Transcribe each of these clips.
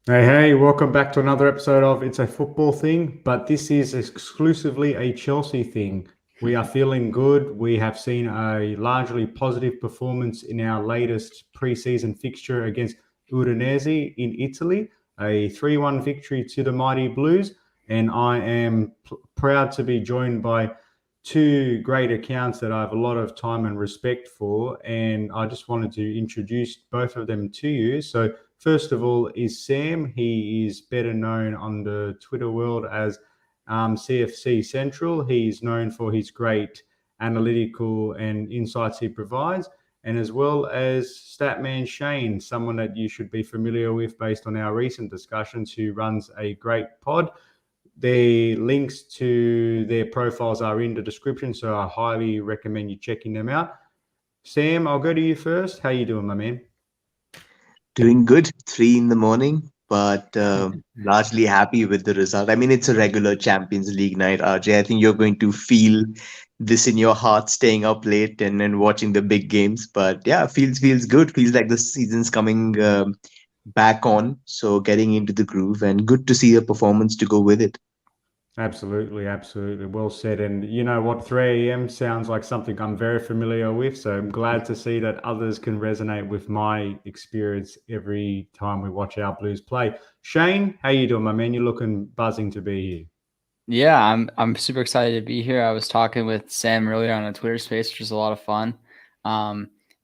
Hey, welcome back to another episode of It's a Football Thing, but this is exclusively a Chelsea thing. We are feeling good. We have seen a largely positive performance in our latest pre-season fixture against Udinese in Italy, a 3-1 victory to the Mighty Blues, and I am proud to be joined by two great accounts that I have a lot of time and respect for, and I just wanted to introduce both of them to you. So first of all is Sam. He is better known on the Twitter world as CFC Central. He's known for his great analytical and insights he provides, and as well as Statman Shane, someone that you should be familiar with based on our recent discussions, who runs a great pod. The links to their profiles are in the description, so I highly recommend you checking them out. Sam, I'll go to you first. How you doing, my man? Doing good, 3 in the morning, but largely happy with the result. I mean, it's a regular Champions League night, RJ. I think you're going to feel this in your heart staying up late and watching the big games. But yeah, feels good. Feels like the season's coming back on. So getting into the groove and good to see a performance to go with it. Absolutely, absolutely. Well said. And you know what? 3 a.m. sounds like something I'm very familiar with. So I'm glad to see that others can resonate with my experience every time we watch our Blues play. Shane, how you doing, my man? You're looking buzzing to be here. Yeah, I'm super excited to be here. I was talking with Sam earlier on a Twitter space, which was a lot of fun.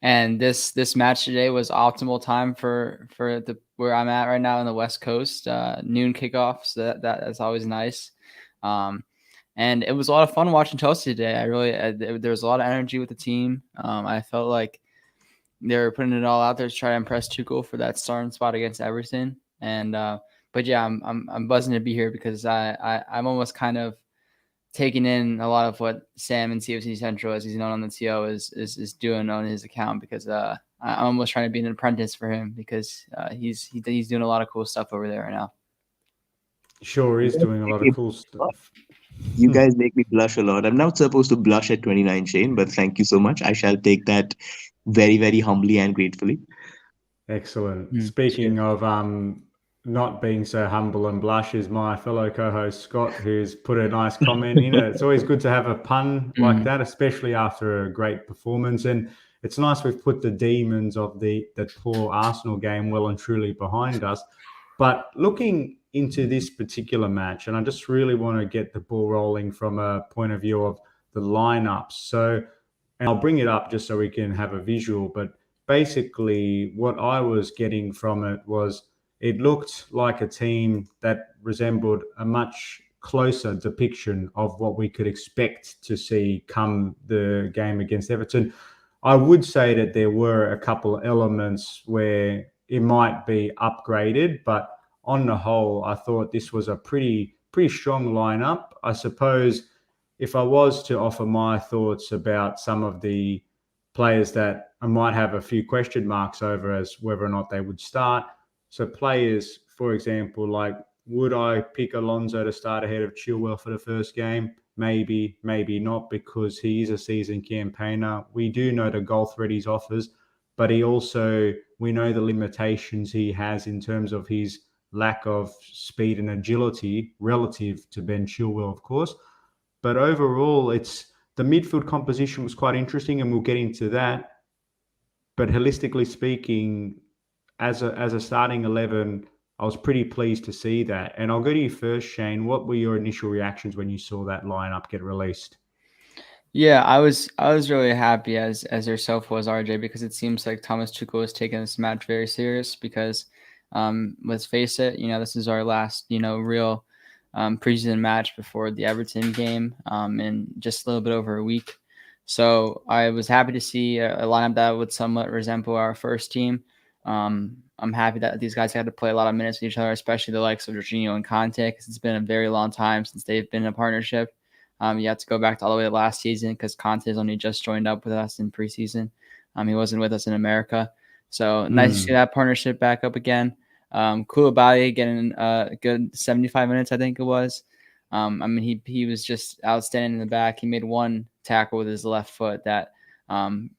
And this match today was optimal time for the where I'm at right now in the West Coast, noon kickoff. So that's always nice. And it was a lot of fun watching Chelsea today. There was a lot of energy with the team. I felt like they were putting it all out there to try to impress Tuchel for that starting spot against Everton. And but yeah, I'm buzzing to be here because I'm almost kind of taking in a lot of what Sam and CFC Central, as he's known on the TO, is doing on his account, because I'm almost trying to be an apprentice for him, because he's doing a lot of cool stuff over there right now. Sure is doing a lot of cool stuff. You guys make me blush a lot. I'm not supposed to blush at 29, Shane, but thank you so much. I shall take that very, very humbly and gratefully. Excellent. Speaking of not being so humble and blush, is my fellow co-host Scott, who's put a nice comment in it. It's always good to have a pun like that, especially after a great performance. And it's nice we've put the demons of that poor Arsenal game well and truly behind us. But looking into this particular match, and I just really want to get the ball rolling from a point of view of the lineups. So, and I'll bring it up just so we can have a visual, but basically what I was getting from it was it looked like a team that resembled a much closer depiction of what we could expect to see come the game against Everton. I would say that there were a couple of elements where it might be upgraded, but on the whole, I thought this was a pretty strong lineup. I suppose if I was to offer my thoughts about some of the players that I might have a few question marks over as whether or not they would start. So players, for example, like, would I pick Alonso to start ahead of Chilwell for the first game? Maybe, maybe not, because he is a seasoned campaigner. We do know the goal threat he offers, but we know the limitations he has in terms of his lack of speed and agility relative to Ben Chilwell, of course. But overall, the midfield composition was quite interesting, and we'll get into that. But holistically speaking, as a starting 11, I was pretty pleased to see that. And I'll go to you first, Shane. What were your initial reactions when you saw that lineup get released? Yeah, I was really happy, as yourself was, RJ, because it seems like Thomas Tuchel is taking this match very serious, because let's face it, this is our last, real preseason match before the Everton game in just a little bit over a week. So I was happy to see a lineup that would somewhat resemble our first team. I'm happy that these guys had to play a lot of minutes with each other, especially the likes of Jorginho and Conte, because it's been a very long time since they've been in a partnership. You have to go back to all the way to last season, because Conte has only just joined up with us in preseason. He wasn't with us in America. So nice to see that partnership back up again. Koulibaly getting a good 75 minutes, I think it was. He was just outstanding in the back. He made one tackle with his left foot that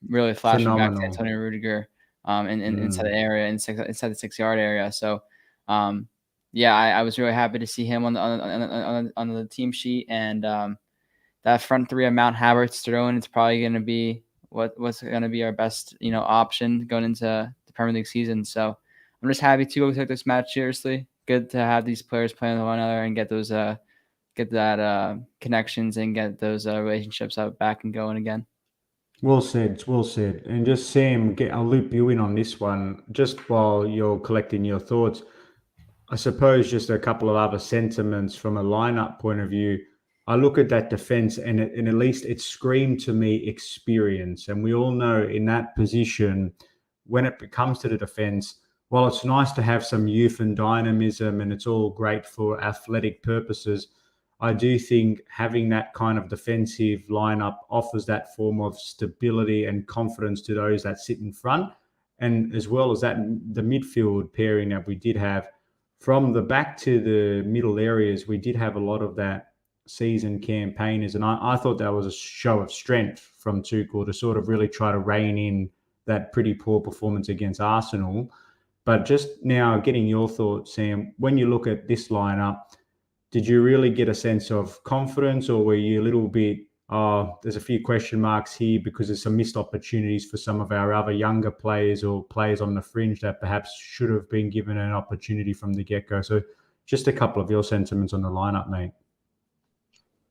really flashed back to Antonio Rudiger inside the area, inside the 6-yard area. So yeah, I was really happy to see him on the team sheet, and that front three of Mount Havertz, Sterling, it's probably going to be what's going to be our best option going into the Premier League season. So I'm just happy to take this match seriously. Good to have these players playing with one another and get those connections and get those relationships out back and going again. Well said, well said. And just Sam, I'll loop you in on this one just while you're collecting your thoughts. I suppose just a couple of other sentiments from a lineup point of view. I look at that defense and at least it screamed to me experience. And we all know in that position, when it comes to the defense, while it's nice to have some youth and dynamism and it's all great for athletic purposes, I do think having that kind of defensive lineup offers that form of stability and confidence to those that sit in front. And as well as that, the midfield pairing that we did have, from the back to the middle areas, we did have a lot of that seasoned campaigners. And I thought that was a show of strength from Tuchel to sort of really try to rein in that pretty poor performance against Arsenal. But just now getting your thoughts, Sam, when you look at this lineup, did you really get a sense of confidence, or were you a little bit, there's a few question marks here because there's some missed opportunities for some of our other younger players or players on the fringe that perhaps should have been given an opportunity from the get-go? So just a couple of your sentiments on the lineup, mate.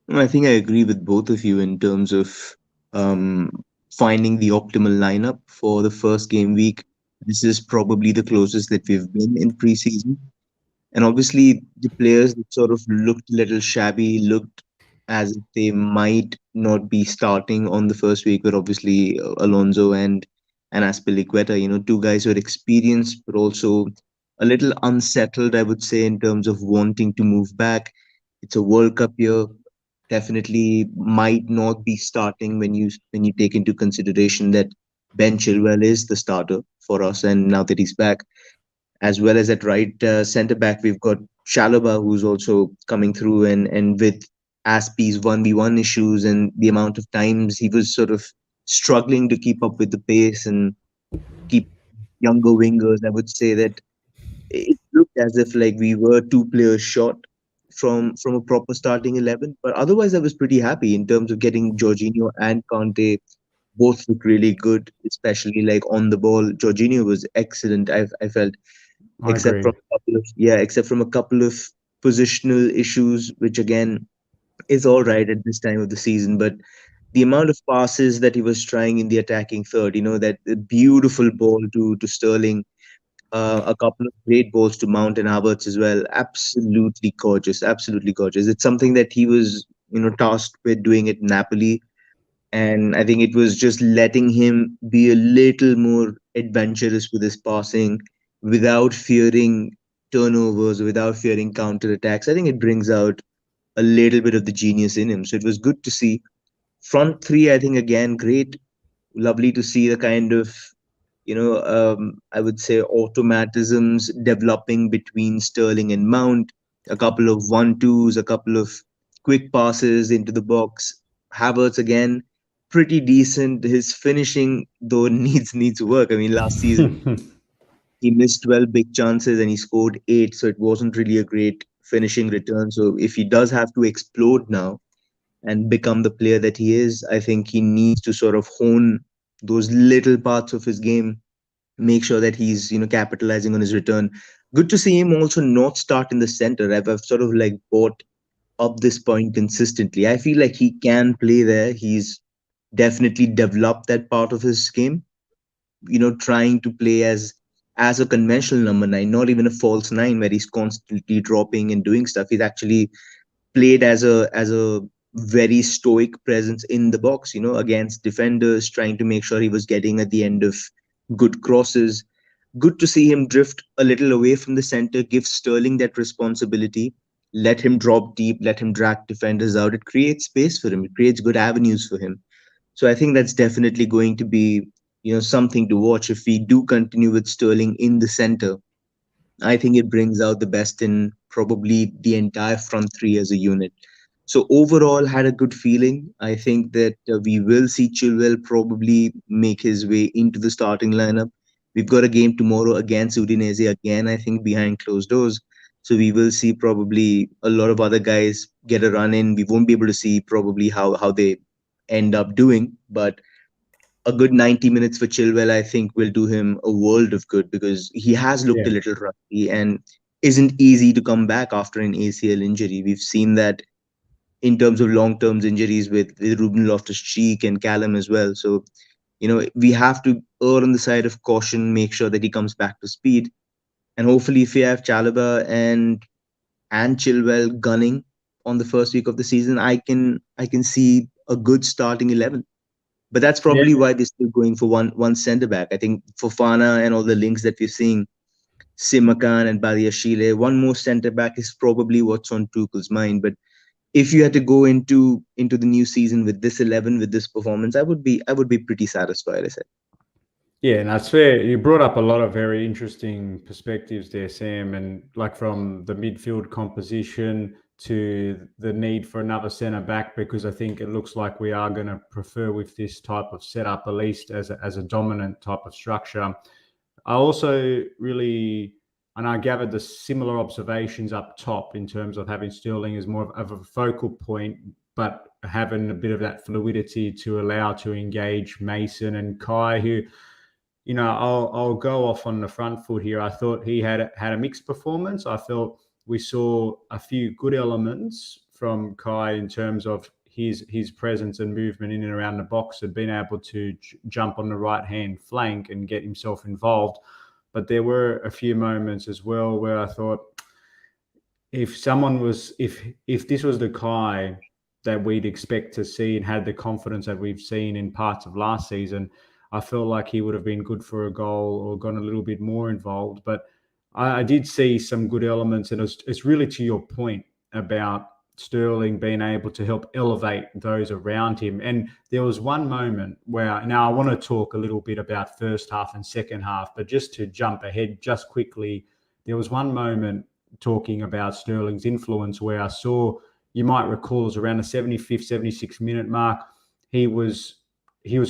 I think I agree with both of you in terms of finding the optimal lineup for the first game week. This is probably the closest that we've been in preseason. And obviously, the players that sort of looked a little shabby, looked as if they might not be starting on the first week, but obviously Alonso and Aspilicueta, two guys who are experienced, but also a little unsettled, I would say, in terms of wanting to move back. It's a World Cup year. Definitely might not be starting when you take into consideration that Ben Chilwell is the starter for us, and now that he's back, as well as at right centre back, we've got Chalobah, who's also coming through, and with Aspie's 1v1 issues and the amount of times he was sort of struggling to keep up with the pace and keep younger wingers, I would say that it looked as if like we were two players short from a proper starting 11. But otherwise, I was pretty happy in terms of getting Jorginho and Kante. Both look really good, especially like on the ball. Jorginho was excellent. I felt, except from a couple of positional issues, which again is all right at this time of the season. But the amount of passes that he was trying in the attacking third, that beautiful ball to Sterling, a couple of great balls to Mount and Havertz as well. Absolutely gorgeous, absolutely gorgeous. It's something that he was, tasked with doing at Napoli. And I think it was just letting him be a little more adventurous with his passing without fearing turnovers, without fearing counter attacks. I think it brings out a little bit of the genius in him. So it was good to see. Front three, I think, again, great. Lovely to see the kind of, I would say automatisms developing between Sterling and Mount, a couple of 1-2s, a couple of quick passes into the box. Havertz, again, pretty decent. His finishing, though, needs work. I mean, last season, he missed 12 big chances and he scored 8. So it wasn't really a great finishing return. So if he does have to explode now and become the player that he is, I think he needs to sort of hone those little parts of his game, make sure that he's, capitalizing on his return. Good to see him also not start in the center. I've sort of like bought up this point consistently. I feel like he can play there. He's definitely developed that part of his game, trying to play as a conventional number 9, not even a false 9 where he's constantly dropping and doing stuff. He's actually played as a very stoic presence in the box, against defenders, trying to make sure he was getting at the end of good crosses. Good to see him drift a little away from the center, give Sterling that responsibility, let him drop deep, let him drag defenders out. It creates space for him. It creates good avenues for him. So I think that's definitely going to be, something to watch if we do continue with Sterling in the center. I think it brings out the best in probably the entire front three as a unit. So overall, had a good feeling. I think that we will see Chilwell probably make his way into the starting lineup. We've got a game tomorrow against Udinese again, I think, behind closed doors. So we will see probably a lot of other guys get a run in. We won't be able to see probably how they end up doing, but a good 90 minutes for Chilwell, I think, will do him a world of good because he has looked Yeah. a little rusty and isn't easy to come back after an ACL injury. We've seen that in terms of long-term injuries with Ruben Loftus-Cheek and Callum as well. So, we have to err on the side of caution, make sure that he comes back to speed. And hopefully, if we have Chalobah and Chilwell gunning on the first week of the season, I can see a good starting 11. But that's Yeah. probably why they're still going for one centre back. I think Fofana and all the links that we're seeing, Simakan and Badiashile, one more centre back is probably what's on Tuchel's mind. But if you had to go into the new season with this 11, with this performance, I would be pretty satisfied. I said. Yeah, and that's fair. You brought up a lot of very interesting perspectives there, Sam, and like from the midfield composition to the need for another centre back, because I think it looks like we are going to prefer with this type of setup, at least as a dominant type of structure. I also really, and I gathered the similar observations up top in terms of having Sterling as more of a focal point, but having a bit of that fluidity to allow to engage Mason and Kai, who, I'll go off on the front foot here. I thought he had a mixed performance. I felt we saw a few good elements from Kai in terms of his presence and movement in and around the box, and being able to jump on the right hand flank and get himself involved. But there were a few moments as well where I thought, if this was the Kai that we'd expect to see and had the confidence that we've seen in parts of last season, I felt like he would have been good for a goal or gone a little bit more involved. But I did see some good elements, and it's really to your point about Sterling being able to help elevate those around him. And there was one moment where, now I want to talk a little bit about first half and second half, but just to jump ahead just quickly, there was one moment talking about Sterling's influence where I saw, you might recall, it was around the 75th, 76th minute mark. He was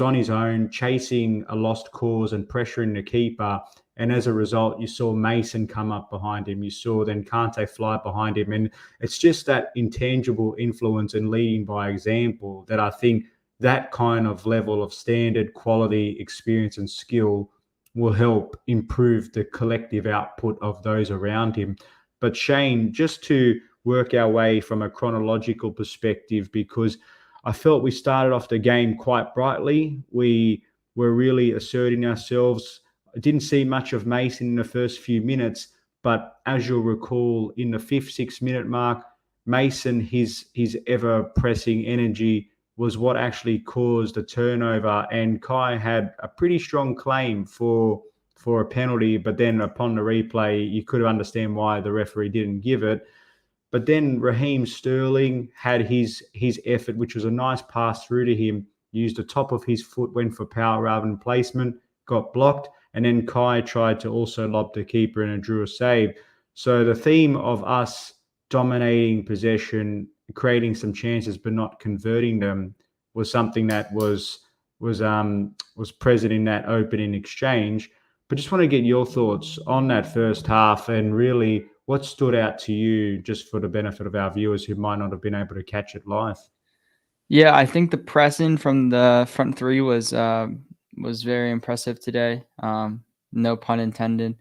on his own, chasing a lost cause and pressuring the keeper. And as a result, you saw Mason come up behind him. You saw then Kante fly behind him. And it's just that intangible influence and leading by example that I think that kind of level of standard, quality, experience and skill will help improve the collective output of those around him. But Shane, just to work our way from a chronological perspective, because I felt we started off the game quite brightly. We were really asserting ourselves. I didn't see much of Mason in the first few minutes, but as you'll recall, in the 5th, 6th minute mark, Mason, his ever-pressing energy was what actually caused a turnover, and Kai had a pretty strong claim for a penalty, but then upon the replay, you could understand why the referee didn't give it. But then Raheem Sterling had his effort, which was a nice pass through to him, used the top of his foot, went for power rather than placement, got blocked, and then Kai tried to also lob the keeper and drew a save. So the theme of us dominating possession, creating some chances but not converting them, was something that was present in that opening exchange. But just want to get your thoughts on that first half, and really what stood out to you, just for the benefit of our viewers who might not have been able to catch it live. Yeah, I think the pressing from the front three was very impressive today. No pun intended.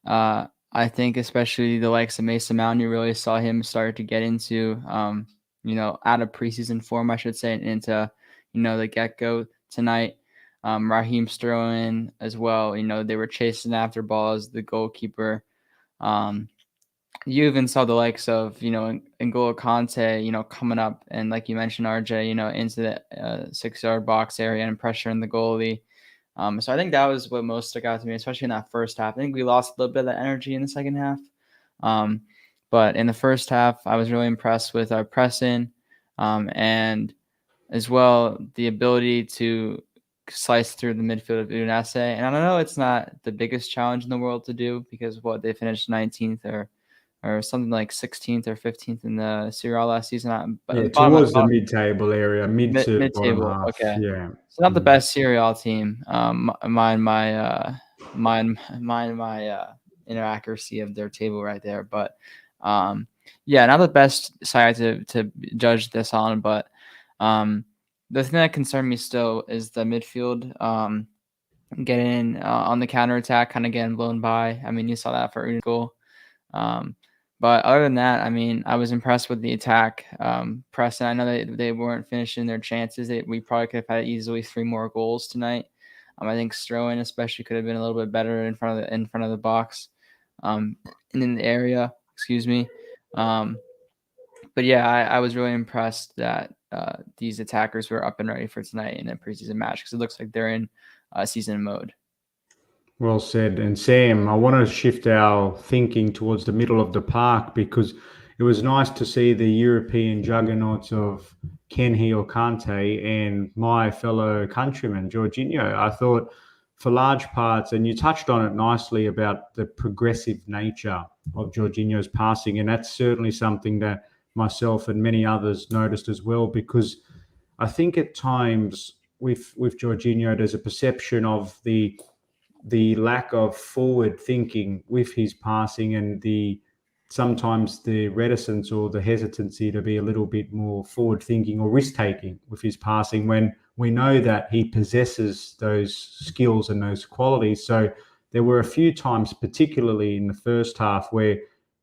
I think especially the likes of Mason Mount, you really saw him start to get into, out of preseason form, I should say, into, the get-go tonight. Raheem Sterling as well, they were chasing after balls, the goalkeeper. You even saw the likes of, N'Golo Kante, coming up and, like you mentioned, RJ, into the 6-yard box area and pressuring the goalie. So I think that was what most stuck out to me, especially in that first half. I think we lost a little bit of that energy in the second half. But in the first half, I was really impressed with our pressing, and as well the ability to slice through the midfield of Udinese. And I don't know, it's not the biggest challenge in the world to do, because they finished 19th or something like 16th or 15th in the Serie A last season. But yeah, towards the mid-table area, mid-table. Okay. Yeah. It's not the best Serie A team. Mind my inaccuracy of their table right there. But Yeah, not the best side to judge this on, but the thing that concerned me still is the midfield getting on the counterattack, kind of getting blown by. I mean, you saw that for Udinese goal. But other than that, I mean, I was impressed with the attack. Preston, I know they weren't finishing their chances. We probably could have had easily 3 more goals tonight. I think Strohan especially could have been a little bit better in front of the box, and in the area. Excuse me. But yeah, I was really impressed that these attackers were up and ready for tonight in a preseason match, because it looks like they're in season mode. Well said. And Sam, I want to shift our thinking towards the middle of the park, because it was nice to see the European juggernauts of Kenhi or Kante and my fellow countryman, Jorginho. I thought for large parts, and you touched on it nicely about the progressive nature of Jorginho's passing, and that's certainly something that myself and many others noticed as well, because I think at times with Jorginho, there's a perception of the lack of forward thinking with his passing, and sometimes the reticence or the hesitancy to be a little bit more forward thinking or risk taking with his passing, when we know that he possesses those skills and those qualities. So there were a few times, particularly in the first half, where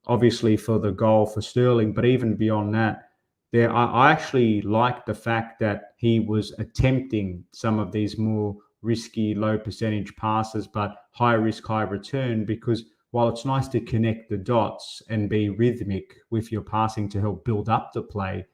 obviously for the goal for Sterling, but even beyond that, I actually liked the fact that he was attempting some of these more risky, low percentage passes, but high risk, high return, because while it's nice to connect the dots and be rhythmic with your passing to help build up the play,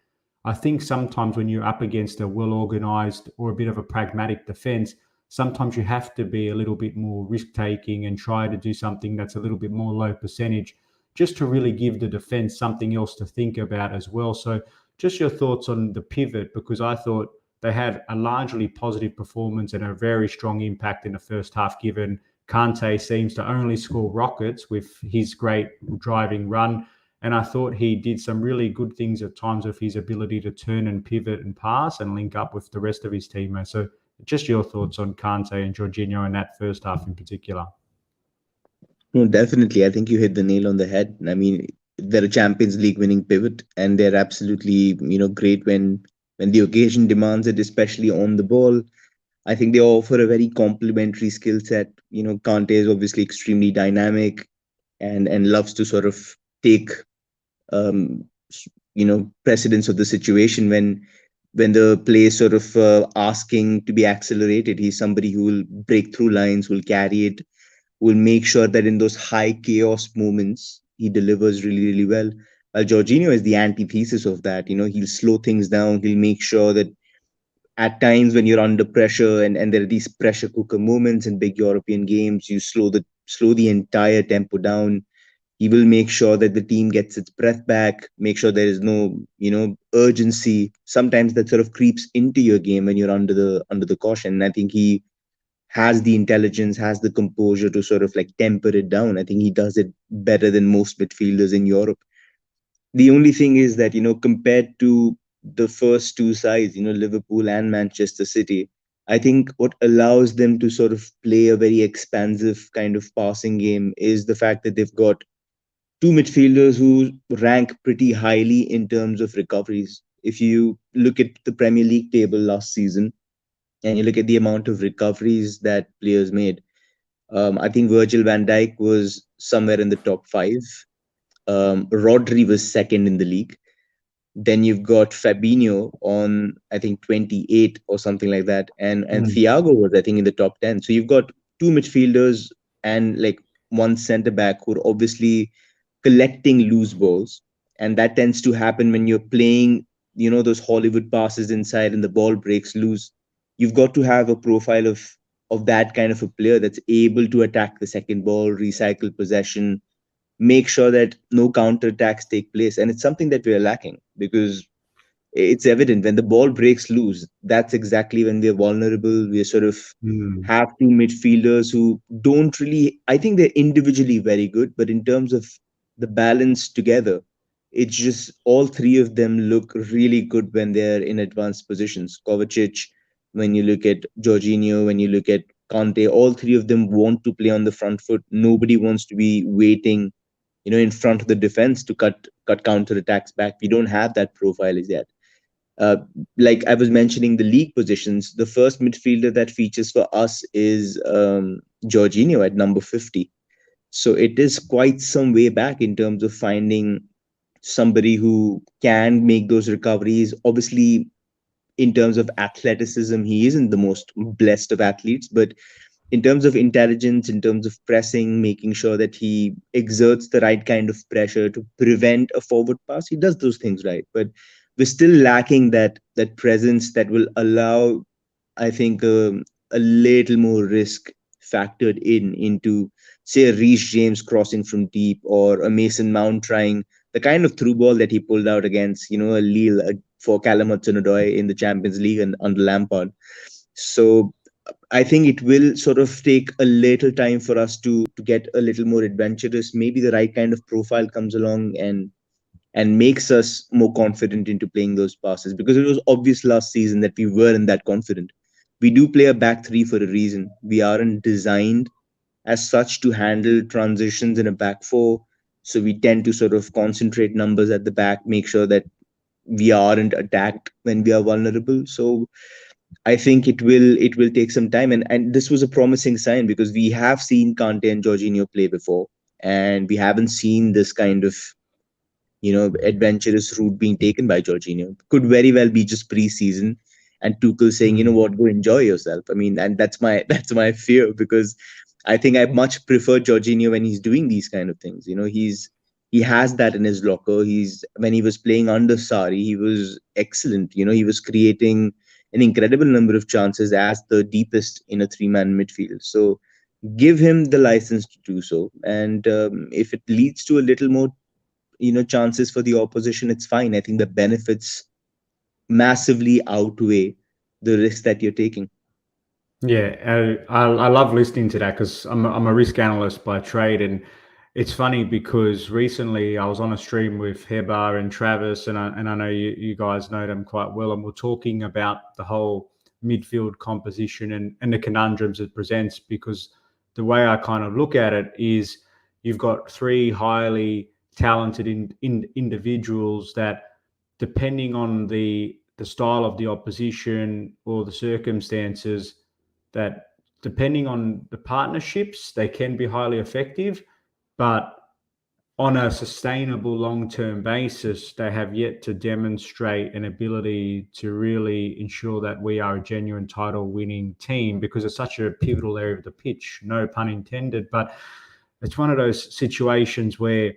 I think sometimes when you're up against a well-organized or a bit of a pragmatic defense, sometimes you have to be a little bit more risk-taking and try to do something that's a little bit more low percentage, just to really give the defense something else to think about as well. So just your thoughts on the pivot, because I thought they had a largely positive performance and a very strong impact in the first half, given Kante seems to only score rockets with his great driving run. And I thought he did some really good things at times with his ability to turn and pivot and pass and link up with the rest of his teammates. So just your thoughts on Kante and Jorginho in that first half in particular. No, definitely. I think you hit the nail on the head. I mean, they're a Champions League winning pivot, and they're absolutely, great when the occasion demands it, especially on the ball. I think they offer a very complementary skill set. Kante is obviously extremely dynamic and loves to sort of take precedence of the situation when the play is sort of asking to be accelerated. He's somebody who will break through lines, will carry it, will make sure that in those high chaos moments he delivers really, really well. Jorginho is the antithesis of that. He'll slow things down. He'll make sure that at times when you're under pressure and there are these pressure cooker moments in big European games, you slow the entire tempo down. He will make sure that the team gets its breath back, make sure there is no, urgency. Sometimes that sort of creeps into your game when you're under the caution. And I think he has the intelligence, has the composure to sort of like temper it down. I think he does it better than most midfielders in Europe. The only thing is that, compared to the first two sides, Liverpool and Manchester City, I think what allows them to sort of play a very expansive kind of passing game is the fact that they've got two midfielders who rank pretty highly in terms of recoveries. If you look at the Premier League table last season and you look at the amount of recoveries that players made, I think Virgil van Dijk was somewhere in the top 5. Rodri was second in the league. Then you've got Fabinho on, I think, 28 or something like that. And Thiago was, I think, in the top 10. So you've got two midfielders and like one centre back who are obviously collecting loose balls. And that tends to happen when you're playing, those Hollywood passes inside and the ball breaks loose. You've got to have a profile of that kind of a player that's able to attack the second ball, recycle possession, make sure that no counter attacks take place. And it's something that we're lacking, because it's evident when the ball breaks loose, that's exactly when we're vulnerable. We sort of have two midfielders who don't really, I think they're individually very good, but in terms of the balance together, it's just all three of them look really good when they're in advanced positions. Kovacic, when you look at Jorginho, when you look at Kante, all three of them want to play on the front foot. Nobody wants to be waiting in front of the defense to cut counter attacks back. We don't have that profile as yet. Like I was mentioning the league positions, the first midfielder that features for us is Jorginho at number 50. So it is quite some way back in terms of finding somebody who can make those recoveries. Obviously, in terms of athleticism, he isn't the most blessed of athletes, but in terms of intelligence, in terms of pressing, making sure that he exerts the right kind of pressure to prevent a forward pass, he does those things right. But we're still lacking that presence that will allow, I think, a little more risk factored into, say, a Reece James crossing from deep, or a Mason Mount trying the kind of through ball that he pulled out against, a Lille, for Callum Hudson-Odoi in the Champions League and under Lampard. So I think it will sort of take a little time for us to get a little more adventurous. Maybe the right kind of profile comes along and makes us more confident into playing those passes, because it was obvious last season that we weren't that confident. We do play a back three for a reason. We aren't designed as such to handle transitions in a back four. So we tend to sort of concentrate numbers at the back, make sure that we aren't attacked when we are vulnerable. So I think it will take some time, and this was a promising sign, because we have seen Kante and Jorginho play before, and we haven't seen this kind of adventurous route being taken by Jorginho. Could very well be just pre-season, and Tuchel saying, you know what, go enjoy yourself. I mean, and that's my fear, because I think I much prefer Jorginho when he's doing these kind of things. He has that in his locker. When he was playing under Sarri, he was excellent. He was creating an incredible number of chances as the deepest in a three-man midfield. So give him the license to do so. And if it leads to a little more, chances for the opposition, it's fine. I think the benefits massively outweigh the risk that you're taking. Yeah, I love listening to that, because I'm a risk analyst by trade, and it's funny because recently I was on a stream with Hebar and Travis, and I know you guys know them quite well, and we're talking about the whole midfield composition and the conundrums it presents, because the way I kind of look at it is you've got three highly talented individuals that, depending on the style of the opposition or the circumstances, that depending on the partnerships, they can be highly effective. But on a sustainable long-term basis, they have yet to demonstrate an ability to really ensure that we are a genuine title-winning team, because it's such a pivotal area of the pitch, no pun intended. But it's one of those situations where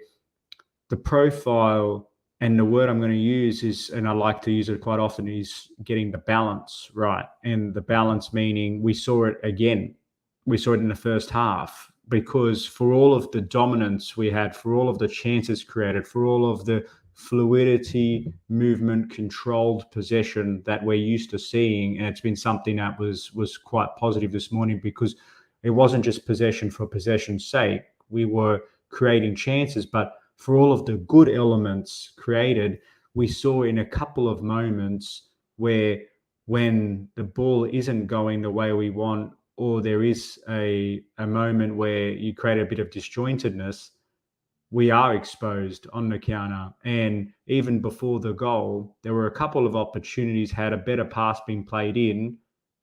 the profile, and the word I'm going to use is, and I like to use it quite often, is getting the balance right. And the balance meaning we saw it again. We saw it in the first half, because for all of the dominance we had, for all of the chances created, for all of the fluidity, movement, controlled possession that we're used to seeing, and it's been something that was quite positive this morning, because it wasn't just possession for possession's sake. We were creating chances, but for all of the good elements created, we saw in a couple of moments where, when the ball isn't going the way we want, or there is a moment where you create a bit of disjointedness, we are exposed on the counter. And even before the goal, there were a couple of opportunities. Had a better pass been played in,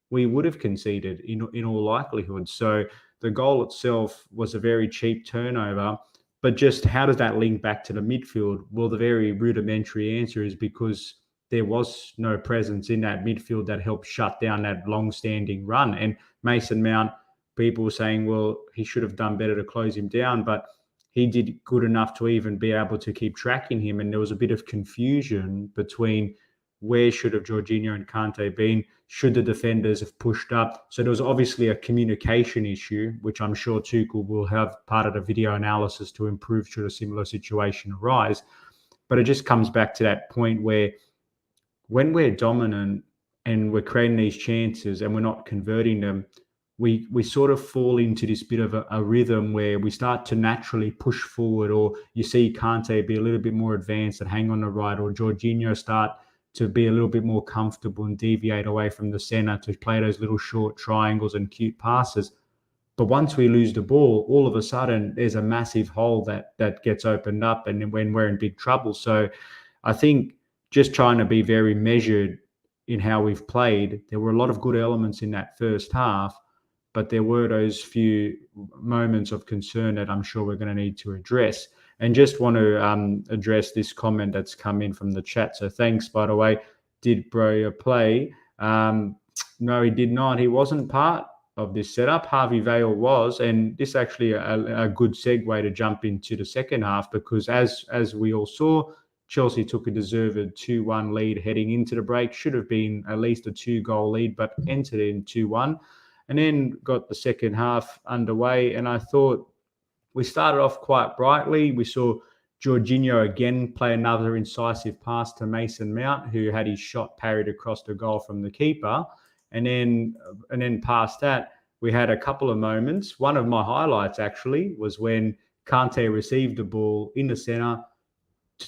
we would have conceded in all likelihood. So the goal itself was a very cheap turnover. But just how does that link back to the midfield? Well, the very rudimentary answer is because there was no presence in that midfield that helped shut down that long-standing run. And Mason Mount, people were saying, well, he should have done better to close him down, but he did good enough to even be able to keep tracking him. And there was a bit of confusion between where should have Jorginho and Kante been? Should the defenders have pushed up? So there was obviously a communication issue, which I'm sure Tuchel will have part of the video analysis to improve should a similar situation arise. But it just comes back to that point where, when we're dominant and we're creating these chances and we're not converting them, we sort of fall into this bit of a rhythm where we start to naturally push forward, or you see Kante be a little bit more advanced and hang on the right, or Jorginho start to be a little bit more comfortable and deviate away from the center to play those little short triangles and cute passes. But once we lose the ball, all of a sudden there's a massive hole that gets opened up, and when we're in big trouble. So I think just trying to be very measured in how we've played. There were a lot of good elements in that first half, but there were those few moments of concern that I'm sure we're going to need to address. And just want to address this comment that's come in from the chat. So thanks, by the way. Did Broya play? No, he did not. He wasn't part of this setup. Harvey Vale was, and this is actually a good segue to jump into the second half, because as we all saw, Chelsea took a deserved 2-1 lead heading into the break. Should have been at least a 2-goal lead, but entered in 2-1, and then got the second half underway. And I thought we started off quite brightly. We saw Jorginho again play another incisive pass to Mason Mount, who had his shot parried across the goal from the keeper. And then past that, we had a couple of moments. One of my highlights actually was when Kante received the ball in the centre,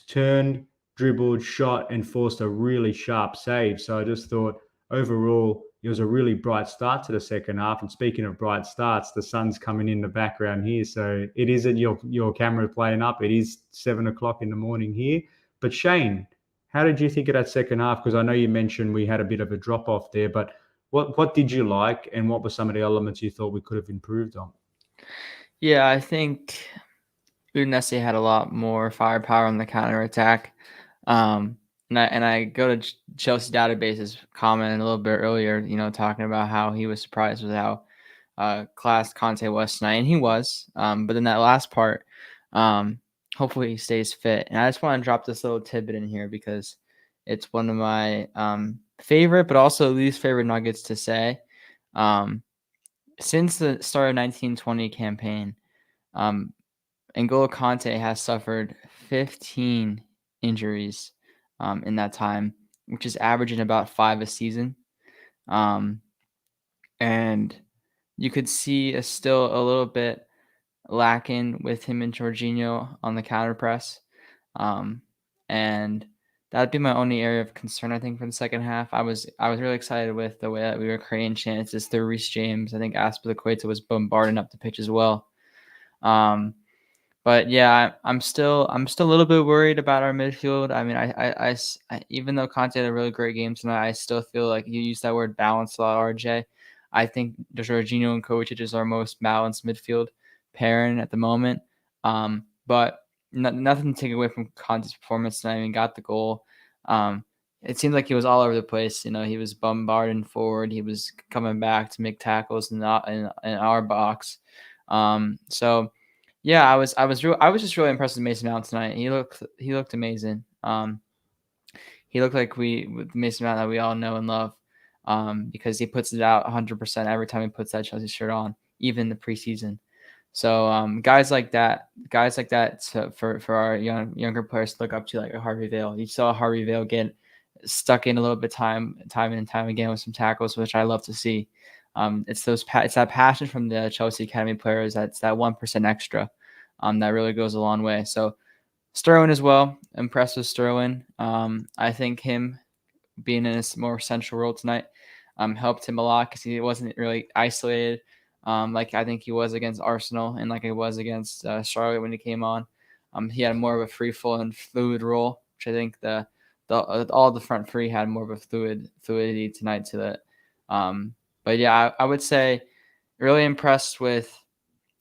turned, dribbled, shot, and forced a really sharp save. So I just thought overall it was a really bright start to the second half. And speaking of bright starts, the sun's coming in the background here. So it isn't your camera playing up. It is 7 o'clock in the morning here. But Shane, how did you think of that second half? Because I know you mentioned we had a bit of a drop off there, but what did you like, and what were some of the elements you thought we could have improved on? Yeah, I think Udinese had a lot more firepower on the counterattack. And I go to Chelsea Database's comment a little bit earlier, talking about how he was surprised with how class Conte was tonight, and he was. But then that last part, hopefully he stays fit. And I just want to drop this little tidbit in here because it's one of my favorite, but also least favorite nuggets to say. Since the start of 1920 campaign, N'Golo Kante has suffered 15 injuries in that time, which is averaging about 5 a season. And you could see still a little bit lacking with him and Jorginho on the counter press. And that'd be my only area of concern, I think, for the second half. I was really excited with the way that we were creating chances through Reece James. I think Azpilicueta was bombarding up the pitch as well. But yeah, I'm still a little bit worried about our midfield. I mean, I even though Conte had a really great game tonight, I still feel like you used that word balanced a lot, RJ. I think Jorginho and Kovacic is our most balanced midfield pairing at the moment. But nothing to take away from Conte's performance tonight. I mean, got the goal. It seemed like he was all over the place. He was bombarding forward. He was coming back to make tackles in our box. So yeah, I was just really impressed with Mason Mount tonight. He looked amazing. He looked like with Mason Mount that we all know and love, because he puts it out 100% every time he puts that Chelsea shirt on, even in the preseason. So guys like that, for our younger players to look up to, like a Harvey Vale. You saw Harvey Vale get stuck in a little bit time and time again with some tackles, which I love to see. It's that passion from the Chelsea Academy players. That's that 1% extra that really goes a long way. So Sterling as well. Impressed with Sterling. I think him being in a more central role tonight helped him a lot because he wasn't really isolated like I think he was against Arsenal and like he was against Charlotte when he came on. He had more of a free flow and fluid role, which I think all the front three had more of a fluidity tonight to it. But yeah, I would say really impressed with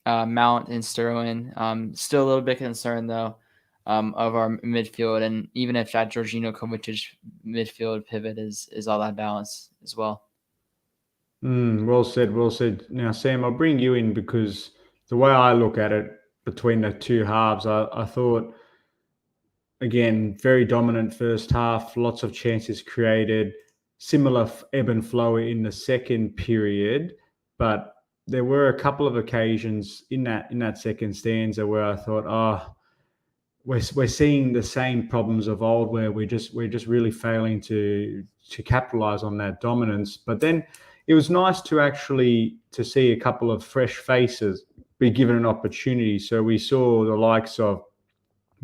Mount and Sterling. Still a little bit concerned though of our midfield, and even if that Jorginho Kovacic midfield pivot is all that balance as well. Well said. Now, Sam, I'll bring you in because the way I look at it between the two halves, I thought, again, very dominant first half, lots of chances created, similar ebb and flow in the second period, but there were a couple of occasions in that second stanza where I thought, we're seeing the same problems of old, where we're just really failing to capitalize on that dominance. But then it was nice to see a couple of fresh faces be given an opportunity. So we saw the likes of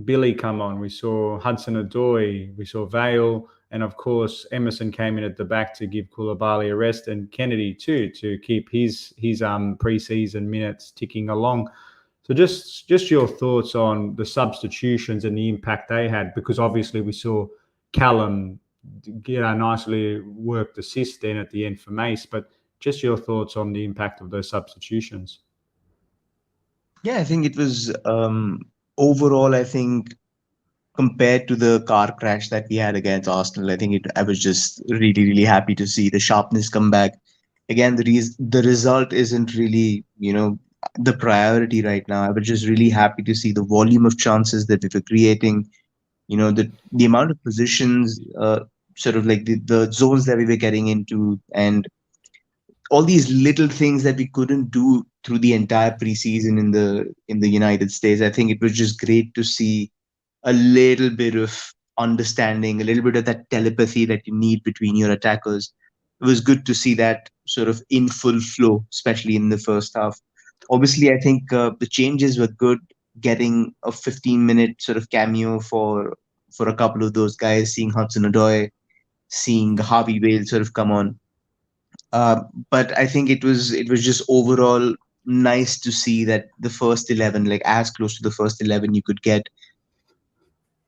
Billy come on, we saw Hudson-Odoi, we saw Vale, And of course, Emerson came in at the back to give Koulibaly a rest, and Kennedy too, to keep his pre-season minutes ticking along. So just your thoughts on the substitutions and the impact they had, because obviously we saw Callum get a nicely worked assist then at the end for Mace, but just your thoughts on the impact of those substitutions. Yeah, I think it was overall, I think compared to the car crash that we had against Arsenal, I was just really, really happy to see the sharpness come back. Again, the result isn't really, the priority right now. I was just really happy to see the volume of chances that we were creating, the amount of positions, sort of like the zones that we were getting into, and all these little things that we couldn't do through the entire preseason in the United States. I think it was just great to see a little bit of understanding, a little bit of that telepathy that you need between your attackers. It was good to see that sort of in full flow, especially in the first half. Obviously, I think the changes were good. Getting a 15-minute sort of cameo for a couple of those guys, seeing Hudson-Odoi, seeing Harvey Vale sort of come on. But I think it was just overall nice to see that the first 11, like as close to the first 11 you could get,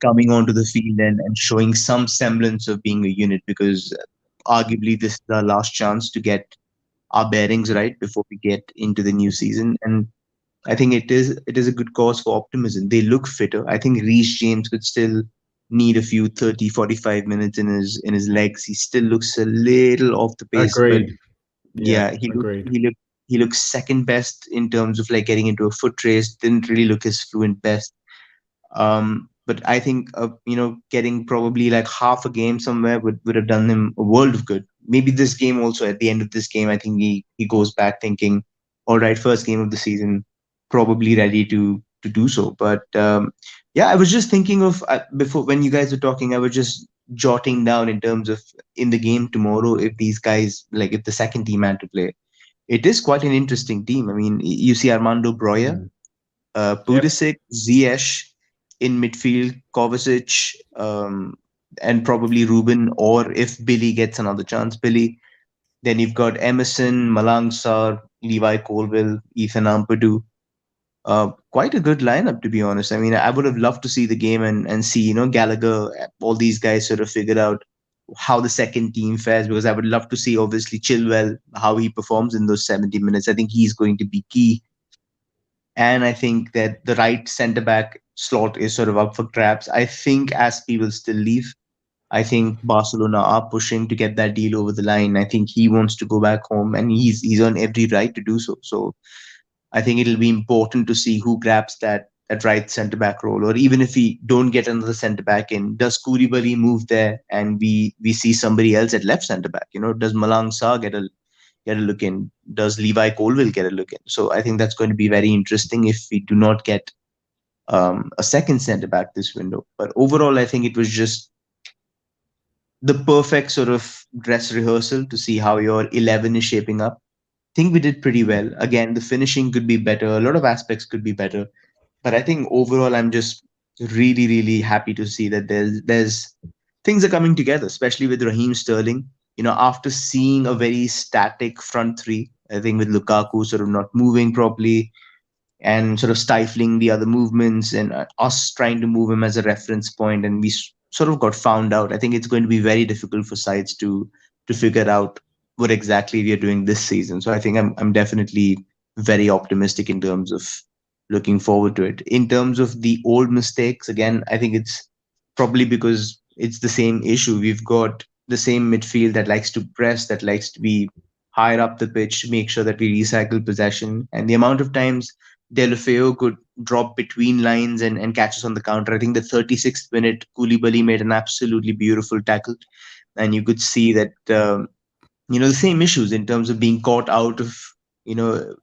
coming onto the field and showing some semblance of being a unit, because arguably this is our last chance to get our bearings right before we get into the new season. And I think it is a good cause for optimism. They look fitter. I think Reece James could still need a few 30, 45 minutes in his legs. He still looks a little off the pace. Agreed. But yeah, agreed. He looks second best in terms of like getting into a foot race. Didn't really look his fluent best. But I think getting probably like half a game somewhere would have done him a world of good. Maybe this game also, at the end of this game, I think he goes back thinking, all right, first game of the season, probably ready to do so. But yeah, I was just thinking of before when you guys were talking, I was just jotting down in terms of in the game tomorrow, if these guys, like if the second team had to play, it is quite an interesting team. I mean, you see Armando Broja, Pulisic, Ziyech in midfield, Kovacic, and probably Ruben, or if Billy gets another chance, Billy. Then you've got Emerson, Malang Sarr, Levi Colville, Ethan Ampadu. Quite a good lineup, to be honest. I mean, I would have loved to see the game and see, Gallagher, all these guys sort of figure out how the second team fares, because I would love to see, obviously, Chilwell, how he performs in those 70 minutes. I think he's going to be key. And I think that the right centre back slot is sort of up for grabs. I think Aspi will still leave. I think Barcelona are pushing to get that deal over the line. I think he wants to go back home, and he's on every right to do so. So I think it'll be important to see who grabs that right centre back role, or even if we don't get another centre back in, does Koulibaly move there and we see somebody else at left centre back? Does Malang Sarr get a look in? Does Levi Colville get a look in? So I think that's going to be very interesting if we do not get a second centre back this window. But overall, I think it was just the perfect sort of dress rehearsal to see how your 11 is shaping up. I think we did pretty well. Again, the finishing could be better. A lot of aspects could be better. But I think overall, I'm just really, really happy to see that there's things are coming together, especially with Raheem Sterling. After seeing a very static front three, I think with Lukaku sort of not moving properly and sort of stifling the other movements, and us trying to move him as a reference point, and we sort of got found out. I think it's going to be very difficult for sides to figure out what exactly we are doing this season. So I think I'm definitely very optimistic in terms of looking forward to it. In terms of the old mistakes, again, I think it's probably because it's the same issue. We've got the same midfield that likes to press, that likes to be higher up the pitch to make sure that we recycle possession. And the amount of times Deulofeu could drop between lines and catch us on the counter. I think the 36th minute, Koulibaly made an absolutely beautiful tackle. And you could see that, the same issues in terms of being caught out of,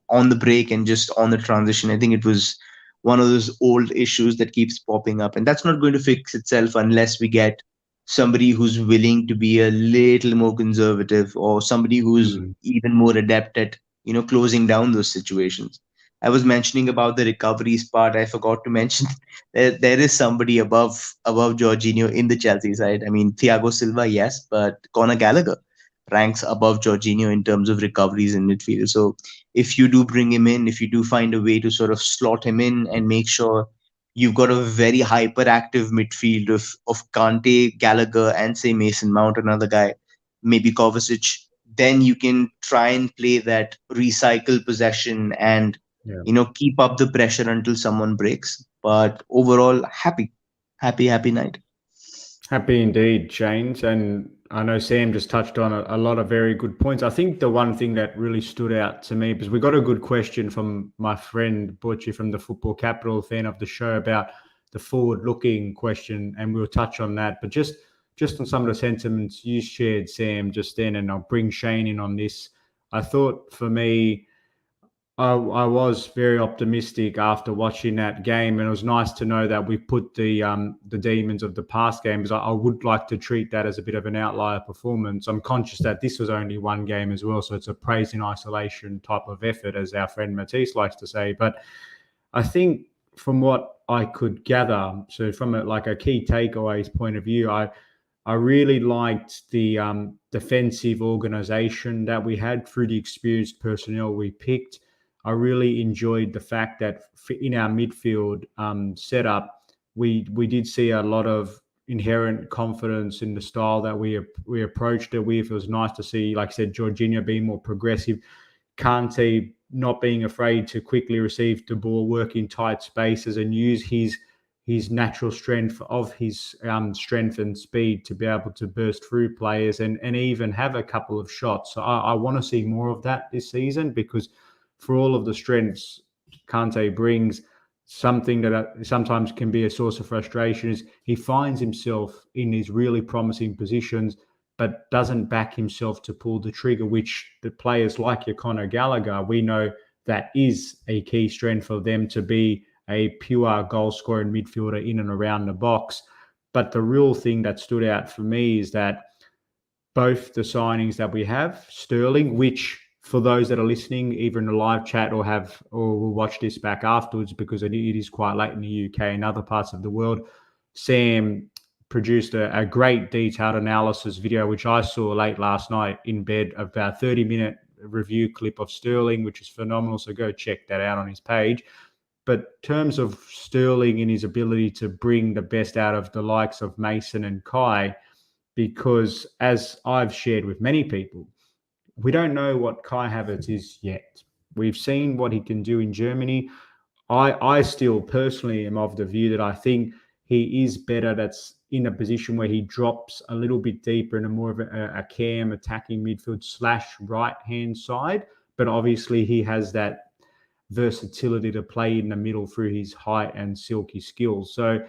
on the break and just on the transition. I think it was one of those old issues that keeps popping up. And that's not going to fix itself unless we get somebody who's willing to be a little more conservative, or somebody who's even more adept at, closing down those situations. I was mentioning about the recoveries part. I forgot to mention there is somebody above Jorginho in the Chelsea side. I mean, Thiago Silva, yes, but Conor Gallagher ranks above Jorginho in terms of recoveries in midfield. So if you do bring him in, if you do find a way to sort of slot him in and make sure you've got a very hyperactive midfield of Kante, Gallagher, and say Mason Mount, another guy, maybe Kovacic, then you can try and play that recycle possession and keep up the pressure until someone breaks. But overall, happy night. Happy indeed, James. And I know Sam just touched on a lot of very good points. I think the one thing that really stood out to me, because we got a good question from my friend Butchie from the Football Capital, fan of the show, about the forward-looking question, and we'll touch on that. But just on some of the sentiments you shared, Sam, just then, and I'll bring Shane in on this. I thought for me, I was very optimistic after watching that game, and it was nice to know that we put the demons of the past games. I would like to treat that as a bit of an outlier performance. I'm conscious that this was only one game as well, so it's a praise in isolation type of effort, as our friend Matisse likes to say. But I think from what I could gather, so from a key takeaways point of view, I really liked the defensive organisation that we had through the experienced personnel we picked. I really enjoyed the fact that in our midfield setup, we did see a lot of inherent confidence in the style that we approached it with. It was nice to see, like I said, Jorginho being more progressive, Kante not being afraid to quickly receive the ball, work in tight spaces, and use his natural strength of his strength and speed to be able to burst through players and even have a couple of shots. So I want to see more of that this season, because for all of the strengths Kante brings, something that sometimes can be a source of frustration is he finds himself in these really promising positions but doesn't back himself to pull the trigger, which the players like your Conor Gallagher, we know that is a key strength for them, to be a pure goal-scoring midfielder in and around the box. But the real thing that stood out for me is that both the signings that we have, Sterling, which for those that are listening, either in the live chat or will watch this back afterwards, because it is quite late in the UK and other parts of the world, Sam produced a great detailed analysis video, which I saw late last night in bed, about a 30-minute review clip of Sterling, which is phenomenal. So go check that out on his page. But in terms of Sterling and his ability to bring the best out of the likes of Mason and Kai, because as I've shared with many people, we don't know what Kai Havertz is yet. We've seen what he can do in Germany. I still personally am of the view that I think he is better. That's in a position where he drops a little bit deeper in a more of a cam attacking midfield / right-hand side. But obviously he has that versatility to play in the middle through his height and silky skills. So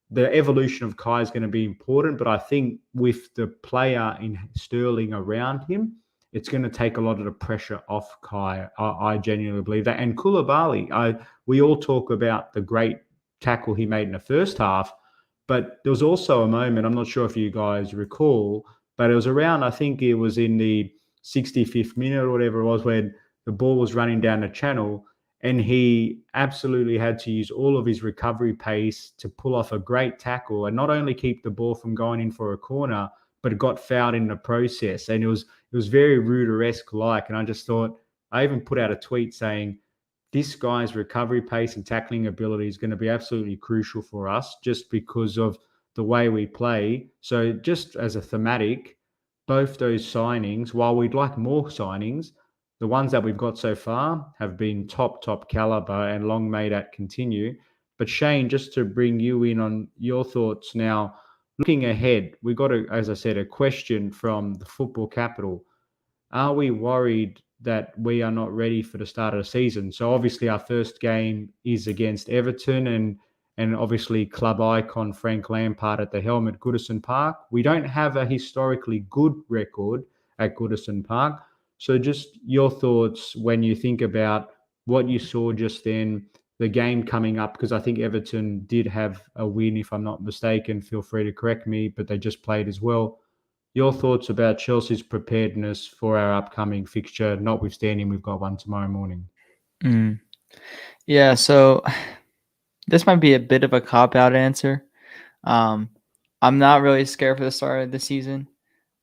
the evolution of Kai is going to be important, but I think with the player in Sterling around him, it's going to take a lot of the pressure off Kai. I genuinely believe that. And Koulibaly, we all talk about the great tackle he made in the first half, but there was also a moment, I'm not sure if you guys recall, but it was around, I think it was in the 65th minute or whatever it was, when the ball was running down the channel, and he absolutely had to use all of his recovery pace to pull off a great tackle and not only keep the ball from going in for a corner, but it got fouled in the process. And it was very Ruder-esque-like. And I just thought, I even put out a tweet saying, this guy's recovery pace and tackling ability is going to be absolutely crucial for us just because of the way we play. So just as a thematic, both those signings, while we'd like more signings, the ones that we've got so far have been top caliber, and long may that continue. But Shane, just to bring you in on your thoughts now, looking ahead, we got, as I said, a question from the Football Capital. Are we worried that we are not ready for the start of the season? So obviously our first game is against Everton, and obviously club icon Frank Lampard at the helm at Goodison Park. We don't have a historically good record at Goodison Park. So just your thoughts when you think about what you saw just then, the game coming up, because I think Everton did have a win, if I'm not mistaken. Feel free to correct me, but they just played as well. Your thoughts about Chelsea's preparedness for our upcoming fixture, notwithstanding we've got one tomorrow morning. Yeah, so this might be a bit of a cop-out answer. I'm not really scared for the start of the season.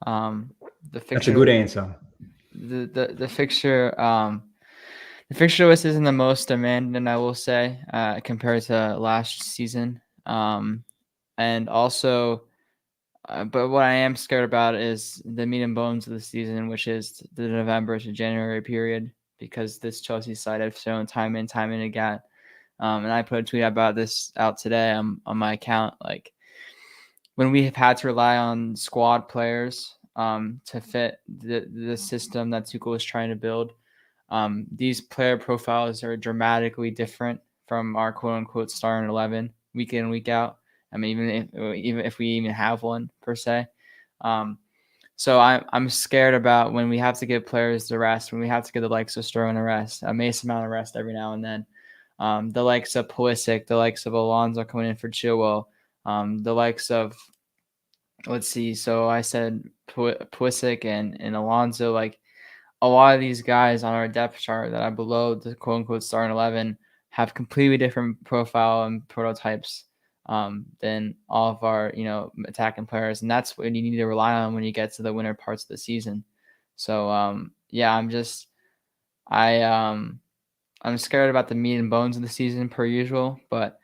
The fixture, That's a good answer. The fixture list isn't the most demanding, I will say, compared to last season. And also, but what I am scared about is the meat and bones of the season, which is the November to January period, because this Chelsea side have shown time and time and again. And I put a tweet about this out today on my account. Like, when we have had to rely on squad players to fit the system that Tuchel is trying to build, these player profiles are dramatically different from our quote unquote starting 11 week in, week out. I mean, even if we even have one per se. So I'm scared about when we have to give players the rest, when we have to give the likes of Sterling a rest, a Mason Mount a rest every now and then. The likes of Pulisic, the likes of Alonso coming in for Chilwell, the likes of, let's see, so I said Pulisic and Alonso, like a lot of these guys on our depth chart that are below the quote unquote starting 11 have completely different profile and prototypes than all of our, attacking players. And that's what you need to rely on when you get to the winter parts of the season. So, yeah, I'm scared about the meat and bones of the season per usual, but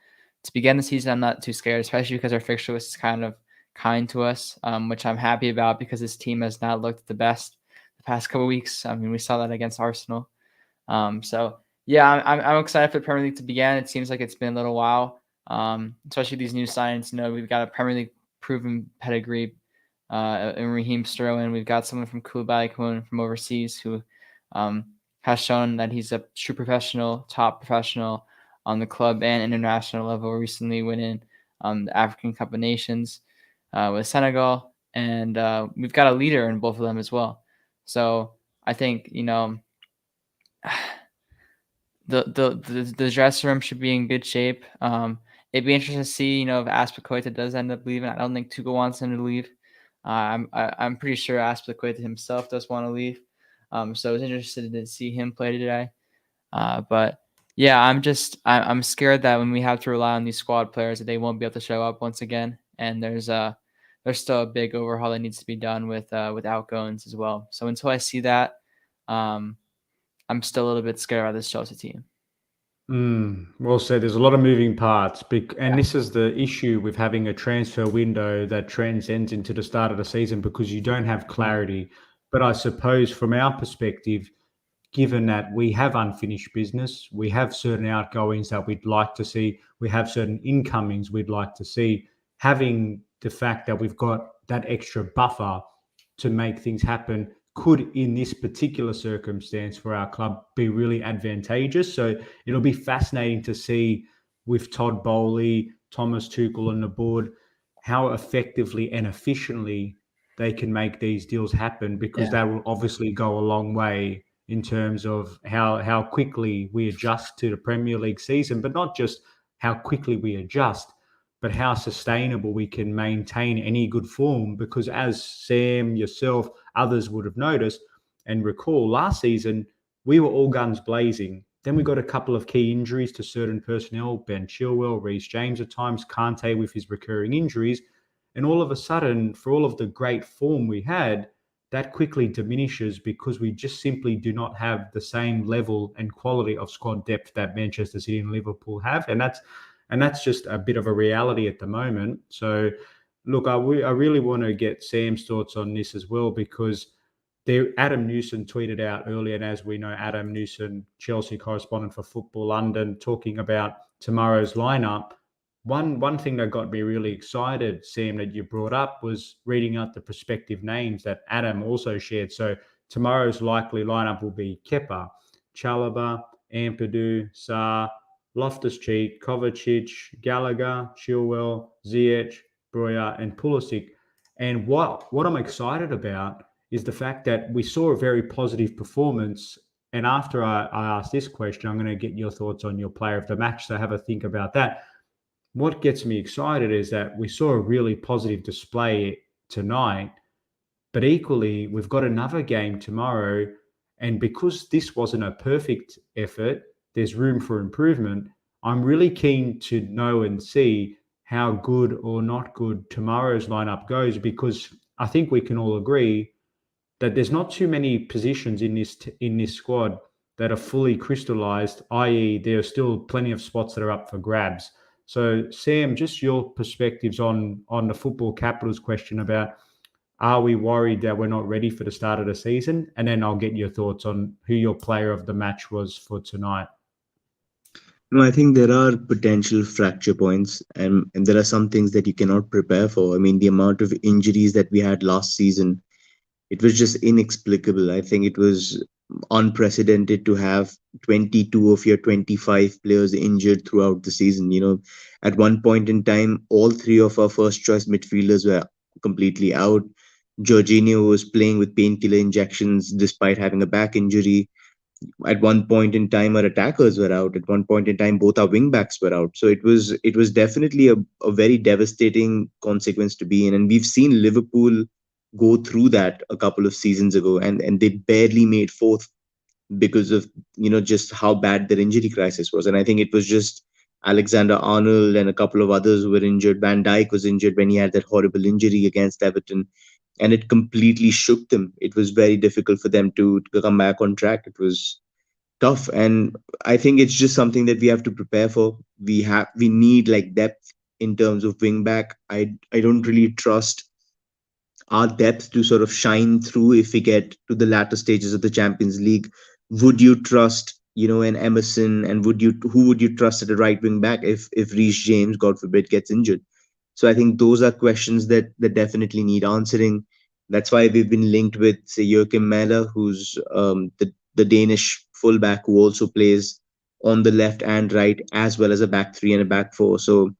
to begin the season, I'm not too scared, especially because our fixture list is kind of kind to us, which I'm happy about because this team has not looked the best the past couple of weeks. I mean, we saw that against Arsenal. So yeah, I'm excited for the Premier League to begin. It seems like it's been a little while, especially these new signings. We've got a Premier League proven pedigree in Raheem Sterling. We've got someone from Koulibaly coming from overseas who has shown that he's a true professional, top professional on the club and international level. Recently winning the African Cup of Nations with Senegal, and we've got a leader in both of them as well. So I think the dressing room should be in good shape. It'd be interesting to see if Azpilicueta does end up leaving. I don't think Tuchel wants him to leave. I'm pretty sure Azpilicueta himself does want to leave. So I was interested to see him play today. But yeah, I'm scared that when we have to rely on these squad players that they won't be able to show up once again. And there's still a big overhaul that needs to be done with outgoings as well. So until I see that, I'm still a little bit scared about this Chelsea team. Well said. There's a lot of moving parts, and this is the issue with having a transfer window that transcends into the start of the season because you don't have clarity. But I suppose from our perspective, given that we have unfinished business, we have certain outgoings that we'd like to see, we have certain incomings we'd like to see, having the fact that we've got that extra buffer to make things happen could, in this particular circumstance for our club, be really advantageous. So it'll be fascinating to see with Todd Bowley, Thomas Tuchel on the board, how effectively and efficiently they can make these deals happen, because that will obviously go a long way in terms of how quickly we adjust to the Premier League season, but not just how quickly we adjust, but how sustainable we can maintain any good form. Because as Sam, yourself, others would have noticed and recall, last season, we were all guns blazing. Then we got a couple of key injuries to certain personnel, Ben Chilwell, Reece James at times, Kante with his recurring injuries. And all of a sudden, for all of the great form we had, that quickly diminishes because we just simply do not have the same level and quality of squad depth that Manchester City and Liverpool have. And that's just a bit of a reality at the moment. So, look, I really want to get Sam's thoughts on this as well, because Adam Newson tweeted out earlier, and as we know, Adam Newson, Chelsea correspondent for Football London, talking about tomorrow's lineup. One thing that got me really excited, Sam, that you brought up was reading out the prospective names that Adam also shared. So tomorrow's likely lineup will be Kepa, Chalobah, Ampadu, Sarr, Loftus-Cheek, Kovacic, Gallagher, Chilwell, Ziyech, Breuer, and Pulisic. And what I'm excited about is the fact that we saw a very positive performance. And after I ask this question, I'm going to get your thoughts on your player of the match. So have a think about that. What gets me excited is that we saw a really positive display tonight, but equally, we've got another game tomorrow. And because this wasn't a perfect effort, there's room for improvement. I'm really keen to know and see how good or not good tomorrow's lineup goes, because I think we can all agree that there's not too many positions in this squad that are fully crystallized, i.e., there are still plenty of spots that are up for grabs. So, Sam, just your perspectives on the football capitals question about, are we worried that we're not ready for the start of the season? And then I'll get your thoughts on who your player of the match was for tonight. No, I think there are potential fracture points, and there are some things that you cannot prepare for. I mean, the amount of injuries that we had last season, it was just inexplicable. I think it was unprecedented to have 22 of your 25 players injured throughout the season. At one point in time, all three of our first choice midfielders were completely out. Jorginho was playing with painkiller injections despite having a back injury. At one point in time, our attackers were out. At one point in time, both our wing backs were out. So it was definitely a very devastating consequence to be in. And we've seen Liverpool go through that a couple of seasons ago, and they barely made fourth because of just how bad their injury crisis was. And I think it was just Alexander Arnold and a couple of others who were injured. Van Dijk was injured when he had that horrible injury against Everton, and it completely shook them. It was very difficult for them to come back on track. It was tough, and I think it's just something that we have to prepare for. We need like depth in terms of wing back. I don't really trust our depth to sort of shine through if we get to the latter stages of the Champions League. Would you trust, an Emerson, and who would you trust at the right wing back if Reece James, God forbid, gets injured? So I think those are questions that definitely need answering. That's why we've been linked with, say, Joachim Mahler, who's the Danish fullback who also plays on the left and right, as well as a back three and a back four. So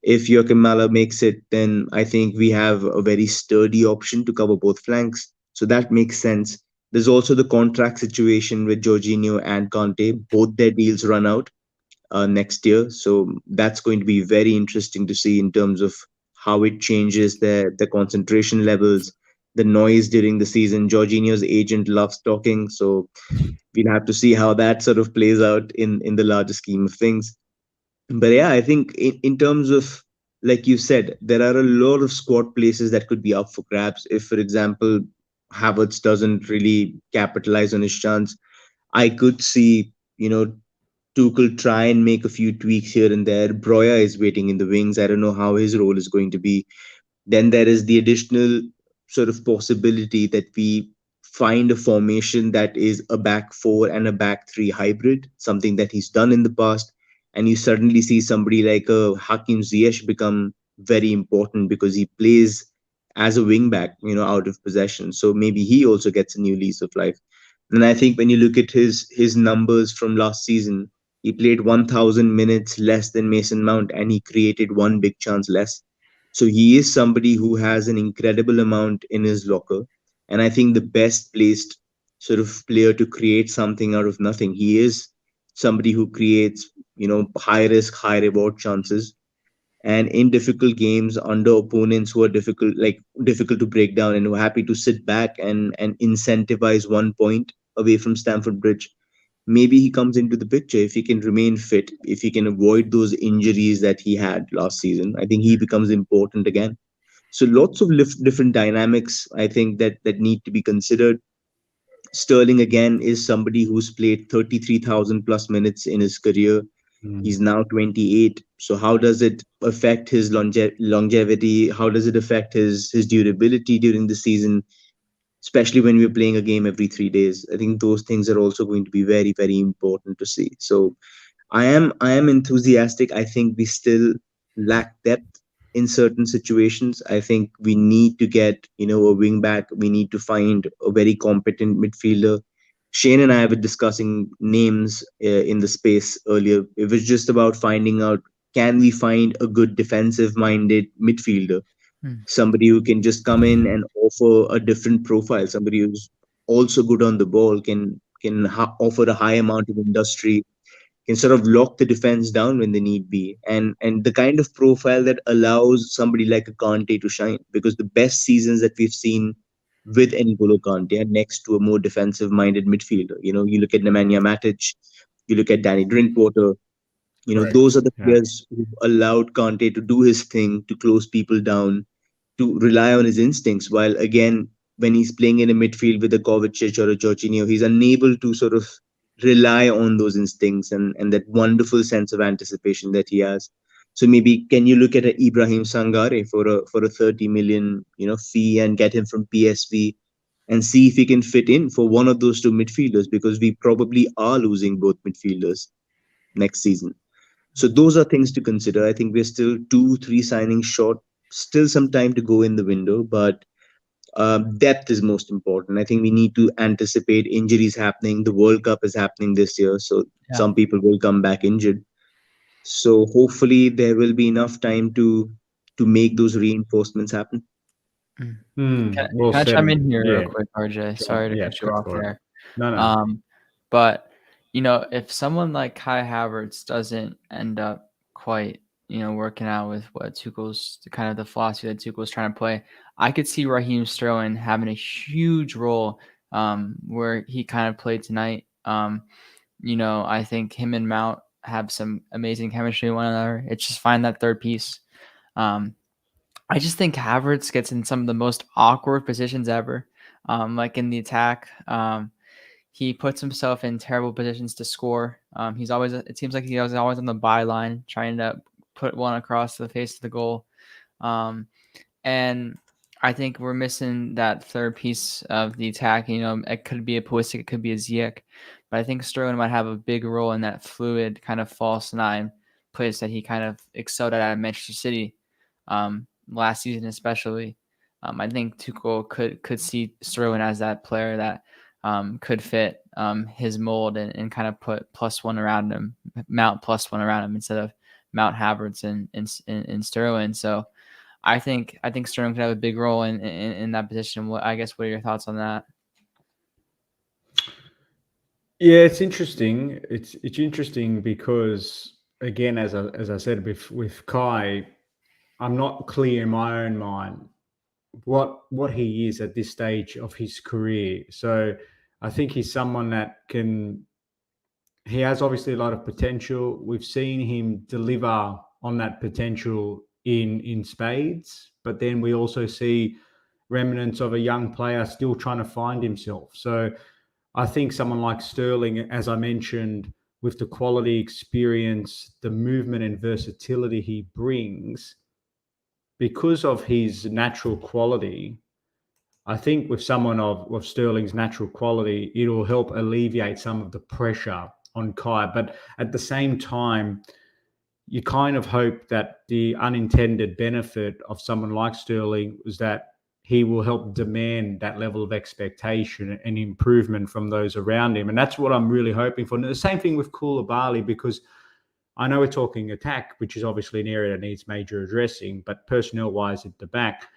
if Joachim Mahler makes it, then I think we have a very sturdy option to cover both flanks. So that makes sense. There's also the contract situation with Jorginho and Conte. Both their deals run out next year. So that's going to be very interesting to see in terms of how it changes the concentration levels, the noise during the season. Jorginho's agent loves talking. So we'll have to see how that sort of plays out in the larger scheme of things. But yeah, I think in terms of, like you said, there are a lot of squad places that could be up for grabs. If, for example, Havertz doesn't really capitalize on his chance, I could see, Tuchel try and make a few tweaks here and there. Breuer is waiting in the wings. I don't know how his role is going to be. Then there is the additional sort of possibility that we find a formation that is a back four and a back three hybrid, something that he's done in the past. And you suddenly see somebody like Hakim Ziyech become very important because he plays as a wing back, out of possession. So maybe he also gets a new lease of life. And I think when you look at his numbers from last season, he played 1,000 minutes less than Mason Mount, and he created one big chance less. So he is somebody who has an incredible amount in his locker. And I think the best placed sort of player to create something out of nothing. He is somebody who creates, high risk, high reward chances. And in difficult games under opponents who are difficult to break down and who are happy to sit back and incentivize 1 point away from Stamford Bridge, maybe he comes into the picture. If he can remain fit, if he can avoid those injuries that he had last season, I think he becomes important again. So lots of different dynamics, I think, that need to be considered. Sterling again is somebody who's played 33,000 plus minutes in his career. He's now 28. So how does it affect his longevity? How does it affect his durability during the season, especially when we're playing a game every 3 days? I think those things are also going to be very, very important to see. So I am enthusiastic. I think we still lack depth in certain situations. I think we need to get, a wing back. We need to find a very competent midfielder. Shane and I were discussing names in the space earlier. It was just about finding out, can we find a good defensive minded midfielder? Somebody who can just come in and offer a different profile, somebody who's also good on the ball, can offer a high amount of industry, can sort of lock the defense down when they need be, and the kind of profile that allows somebody like a Kante to shine. Because the best seasons that we've seen with N'Golo Kante are next to a more defensive-minded midfielder. You look at Nemanja Matic, You look at Danny Drinkwater. Correct. Those are the Yeah. players who allowed Conte to do his thing, to close people down, to rely on his instincts. While again, when he's playing in a midfield with a Kovacic or a Jorginho, he's unable to sort of rely on those instincts and that wonderful sense of anticipation that he has. So maybe can you look at a Ibrahim Sangare for a 30 million fee and get him from PSV and see if he can fit in for one of those two midfielders, because we probably are losing both midfielders next season. So those are things to consider. I think we're still 2-3 signings short, still some time to go in the window, but depth is most important. I think we need to anticipate injuries happening. The World Cup is happening this year, so some people will come back injured. So hopefully there will be enough time to make those reinforcements happen. Well Can I said. chime in here real Yeah. quick, RJ? Sure. Sorry to Yeah, cut you go off for it. there. No. But if someone like Kai Havertz doesn't end up quite, working out with what Tuchel's kind of the philosophy that Tuchel's trying to play, I could see Raheem Sterling having a huge role where he kind of played tonight. I think him and Mount have some amazing chemistry with one another. It's just find that third piece. I just think Havertz gets in some of the most awkward positions ever. Like in the attack, he puts himself in terrible positions to score. It seems like he's always on the byline trying to put one across the face of the goal. And I think we're missing that third piece of the attack. It could be a Pulisic, it could be a Ziyech, but I think Sterling might have a big role in that fluid kind of false nine place that he kind of excelled at Manchester City last season, especially. I think Tuchel could see Sterling as that player that could fit his mold and kind of put +1 around him, Mount +1 around him instead of Mount Havertz and Sterling. So I think Sterling could have a big role in that position. What are your thoughts on that? Yeah, it's interesting. It's interesting because again, as I said with Kai, I'm not clear in my own mind what he is at this stage of his career. So I think he's someone that he has obviously a lot of potential. We've seen him deliver on that potential in spades, but then we also see remnants of a young player still trying to find himself. So I think someone like Sterling, as I mentioned, with the quality, experience, the movement and versatility he brings, because of his natural quality, I think with someone of Sterling's natural quality, it'll help alleviate some of the pressure on Kai. But at the same time, you kind of hope that the unintended benefit of someone like Sterling is that he will help demand that level of expectation and improvement from those around him. And that's what I'm really hoping for. And the same thing with Koulibaly, because I know we're talking attack, which is obviously an area that needs major addressing, but personnel-wise at the back,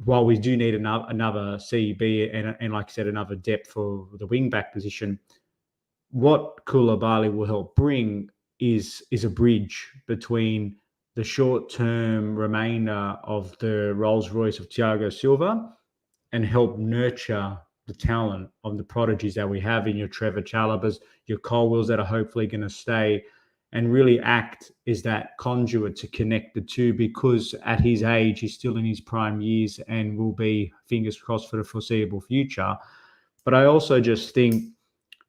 while we do need another CB and like I said, another depth for the wing-back position, what Koulibaly will help bring is a bridge between the short-term remainder of the Rolls-Royce of Thiago Silva and help nurture the talent of the prodigies that we have in your Trevor Chalobahs, your Colwells that are hopefully going to stay, and really act as that conduit to connect the two, because at his age, he's still in his prime years and will be, fingers crossed, for the foreseeable future. But I also just think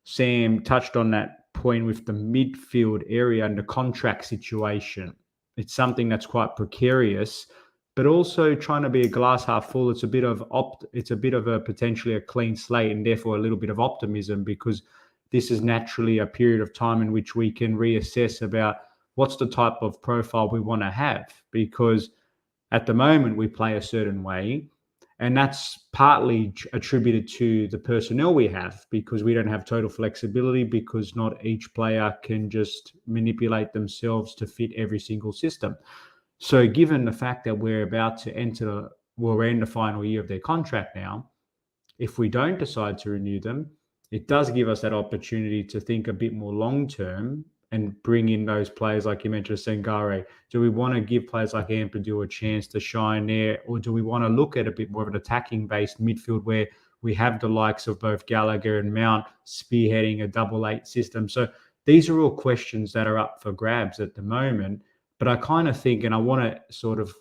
Sam touched on that point with the midfield area and the contract situation. It's something that's quite precarious, but also trying to be a glass half full. It's a bit of a potentially a clean slate and therefore a little bit of optimism, because this is naturally a period of time in which we can reassess about what's the type of profile we want to have, because at the moment we play a certain way. And that's partly attributed to the personnel we have, because we don't have total flexibility, because not each player can just manipulate themselves to fit every single system. So given the fact that we're about to we're in the final year of their contract now, if we don't decide to renew them, it does give us that opportunity to think a bit more long-term and bring in those players like you mentioned, Sangare. Do we want to give players like Ampadu a chance to shine there, or do we want to look at a bit more of an attacking-based midfield where we have the likes of both Gallagher and Mount spearheading a 8-8 system? So These are all questions that are up for grabs at the moment. But I kind of think, and I want to sort of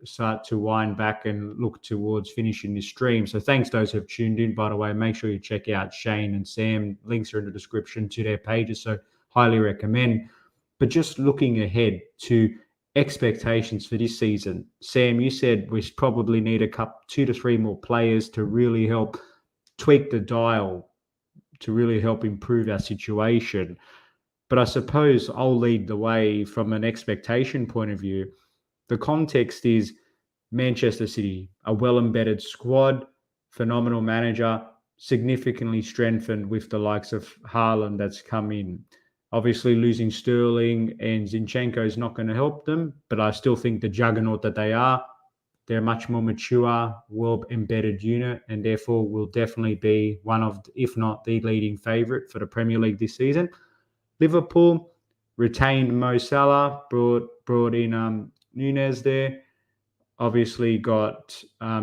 start to wind back and look towards finishing this stream. So thanks those who have tuned in, by the way. Make sure you check out Shane and Sam. Links are in the description to their pages, so highly recommend. But just looking ahead to expectations for this season, Sam, you said we probably need 2 to 3 more players to really help tweak the dial, to really help improve our situation. But I suppose I'll lead the way from an expectation point of view. The context is Manchester City, a well-embedded squad, phenomenal manager, significantly strengthened with the likes of Haaland that's come in. Obviously, losing Sterling and Zinchenko is not going to help them, but I still think the juggernaut that they are, they're a much more mature, well-embedded unit, and therefore will definitely be one of, if not the leading favourite for the Premier League this season. Liverpool retained Mo Salah, brought in Nunez there. Obviously got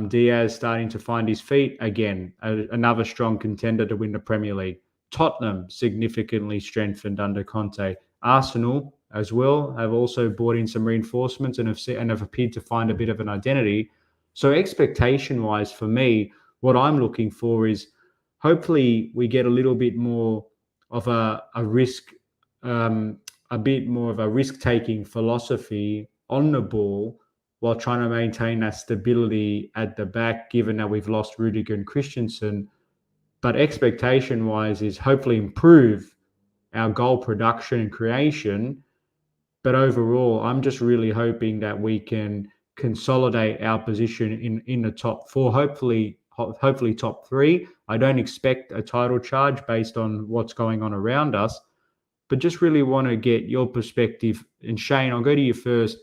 Diaz starting to find his feet again. Another strong contender to win the Premier League. Tottenham significantly strengthened under Conte. Arsenal as well have also brought in some reinforcements and have appeared to find a bit of an identity. So expectation-wise for me, what I'm looking for is hopefully we get a little bit more of a risk, a bit more of a risk-taking philosophy on the ball while trying to maintain that stability at the back, given that we've lost Rudiger and Christensen. But expectation-wise is hopefully improve our goal production and creation. But overall, I'm just really hoping that we can consolidate our position in the top 4, hopefully top 3. I don't expect a title charge based on what's going on around us, but just really want to get your perspective. And Shane, I'll go to you first.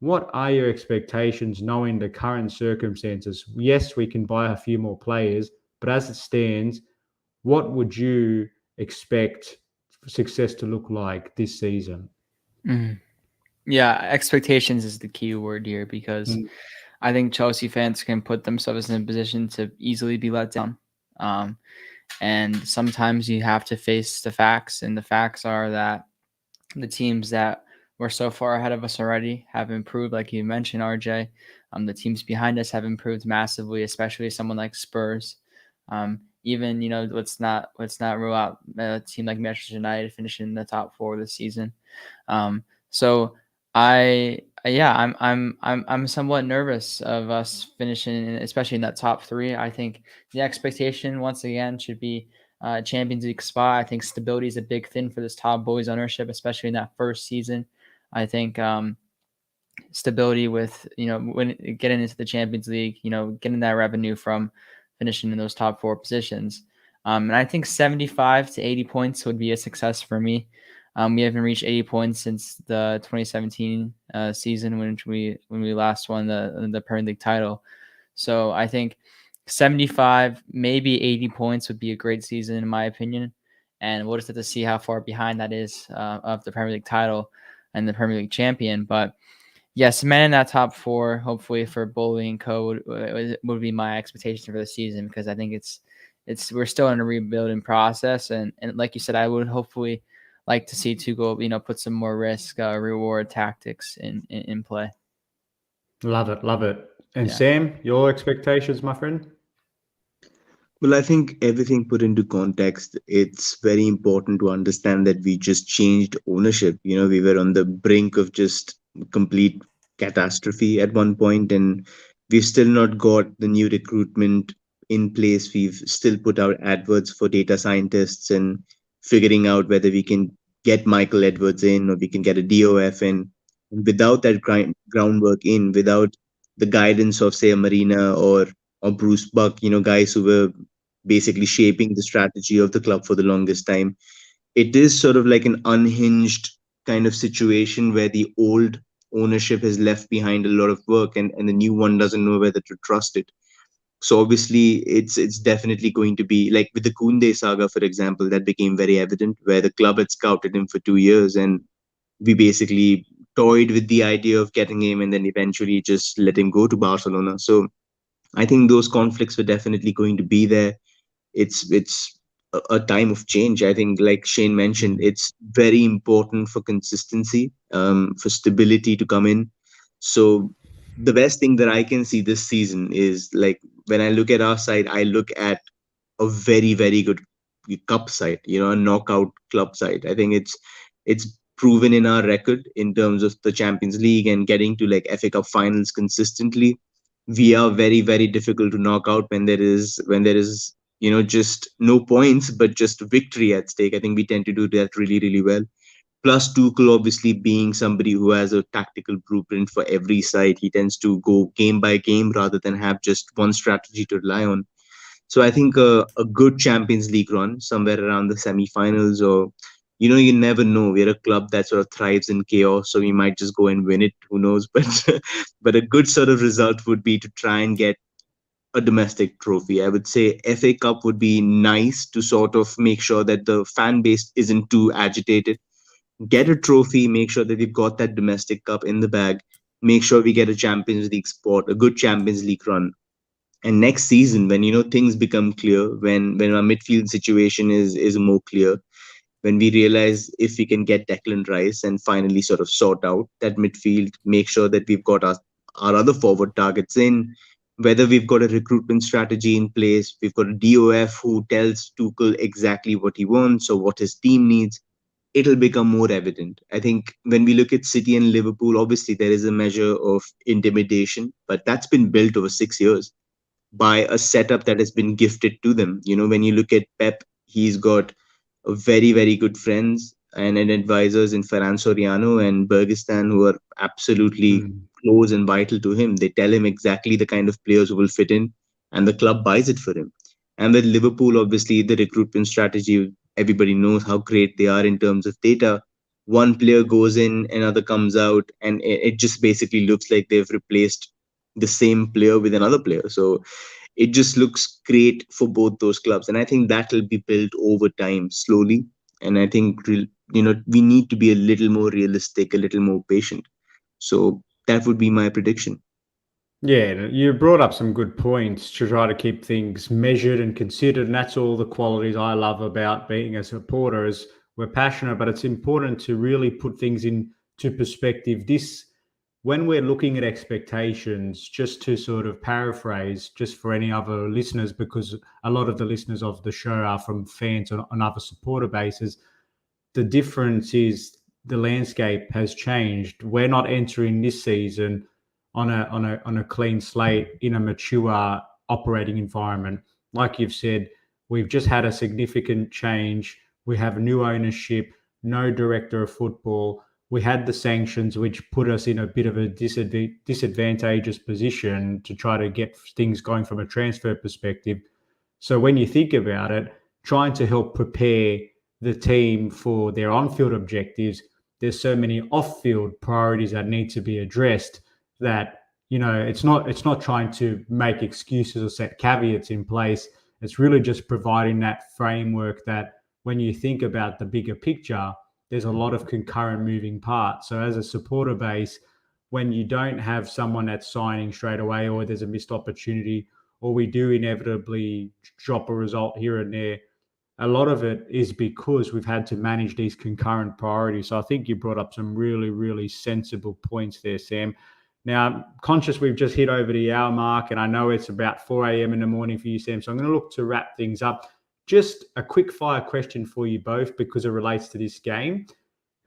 What are your expectations knowing the current circumstances? Yes, we can buy a few more players, but as it stands, what would you expect success to look like this season? Yeah, expectations is the key word here, because I think Chelsea fans can put themselves in a position to easily be let down. And sometimes you have to face the facts, and the facts are that the teams that were so far ahead of us already have improved, like you mentioned, RJ. The teams behind us have improved massively, especially someone like Spurs. Even, let's not rule out a team like Manchester United finishing in the top 4 this season. So I'm somewhat nervous of us finishing, especially in that top 3. I think the expectation once again should be Champions League spot. I think stability is a big thing for this top boys ownership, especially in that first season. I think stability with, when getting into the Champions League, getting that revenue from finishing in those top 4 positions. And I think 75 to 80 points would be a success for me. We haven't reached 80 points since the 2017 season when we last won the Premier League title. So I think 75, maybe 80 points would be a great season in my opinion. And we'll just have to see how far behind that is of the Premier League title and the Premier League champion. But yes, man, in that top 4, hopefully for Bowley and Co. would be my expectation for the season, because I think we're still in a rebuilding process. And like you said, I would hopefully like to see Tuchel, put some more risk reward tactics in play. Love it. And Sam, your expectations, my friend? Well, I think everything put into context, it's very important to understand that we just changed ownership. We were on the brink of just complete catastrophe at one point, and we've still not got the new recruitment in place. We've still put out adverts for data scientists and figuring out whether we can get Michael Edwards in or we can get a DOF in. And without that groundwork in, without the guidance of, say, a Marina or Bruce Buck, guys who were basically shaping the strategy of the club for the longest time, it is sort of like an unhinged kind of situation where the old ownership has left behind a lot of work, and the new one doesn't know whether to trust it. So obviously it's definitely going to be like with the Koundé saga, for example, that became very evident, where the club had scouted him for 2 years and we basically toyed with the idea of getting him and then eventually just let him go to Barcelona. So I think those conflicts were definitely going to be there. It's a time of change. I think, like Shane mentioned, it's very important for consistency, for stability to come in. So the best thing that I can see this season is, like, when I look at our side, I look at a very, very good cup side, a knockout club side. I think it's proven in our record in terms of the Champions League and getting to like FA Cup finals consistently. We are very, very difficult to knock out when there is just no points but just victory at stake. I think we tend to do that really, really well. Plus Tuchel obviously being somebody who has a tactical blueprint for every side, he tends to go game by game rather than have just one strategy to rely on. So I think a good Champions League run somewhere around the semi-finals, or you never know. We're a club that sort of thrives in chaos, so we might just go and win it. Who knows? But a good sort of result would be to try and get a domestic trophy. I would say FA Cup would be nice to sort of make sure that the fan base isn't too agitated. Get a trophy, make sure that we've got that domestic cup in the bag, make sure we get a Champions League spot, a good Champions League run. And next season, when things become clear, when our midfield situation is more clear, when we realize if we can get Declan Rice and finally sort of sort out that midfield, make sure that we've got our other forward targets in, whether we've got a recruitment strategy in place, we've got a DOF who tells Tuchel exactly what he wants or what his team needs, it'll become more evident. I think when we look at City and Liverpool, obviously there is a measure of intimidation, but that's been built over 6 years by a setup that has been gifted to them. When you look at Pep, he's got a very, very good friends and advisors in Ferran Soriano and Bergistan who are absolutely close and vital to him. They tell him exactly the kind of players who will fit in, and the club buys it for him. And with Liverpool, obviously, the recruitment strategy, everybody knows how great they are in terms of data. One player goes in, another comes out, and it just basically looks like they've replaced the same player with another player. So it just looks great for both those clubs. And I think that will be built over time slowly. And I think, we need to be a little more realistic, a little more patient. So that would be my prediction. Yeah, you brought up some good points to try to keep things measured and considered, and that's all the qualities I love about being a supporter. Is we're passionate, but it's important to really put things into perspective. When we're looking at expectations, just to sort of paraphrase, just for any other listeners, because a lot of the listeners of the show are from fans on other supporter bases, the difference is the landscape has changed. We're not entering this season on a clean slate in a mature operating environment. Like you've said, we've just had a significant change. We have new ownership, no director of football. We had the sanctions, which put us in a bit of a disadvantageous position to try to get things going from a transfer perspective. So when you think about it, trying to help prepare the team for their on-field objectives, there's so many off-field priorities that need to be addressed that, it's not trying to make excuses or set caveats in place. It's really just providing that framework that when you think about the bigger picture, there's a lot of concurrent moving parts. So as a supporter base, when you don't have someone that's signing straight away, or there's a missed opportunity, or we do inevitably drop a result here and there, a lot of it is because we've had to manage these concurrent priorities. So I think you brought up some really, really sensible points there, Sam. Now, I'm conscious we've just hit over the hour mark, and I know it's about 4 a.m. in the morning for you, Sam. So I'm going to look to wrap things up. Just a quick fire question for you both, because it relates to this game.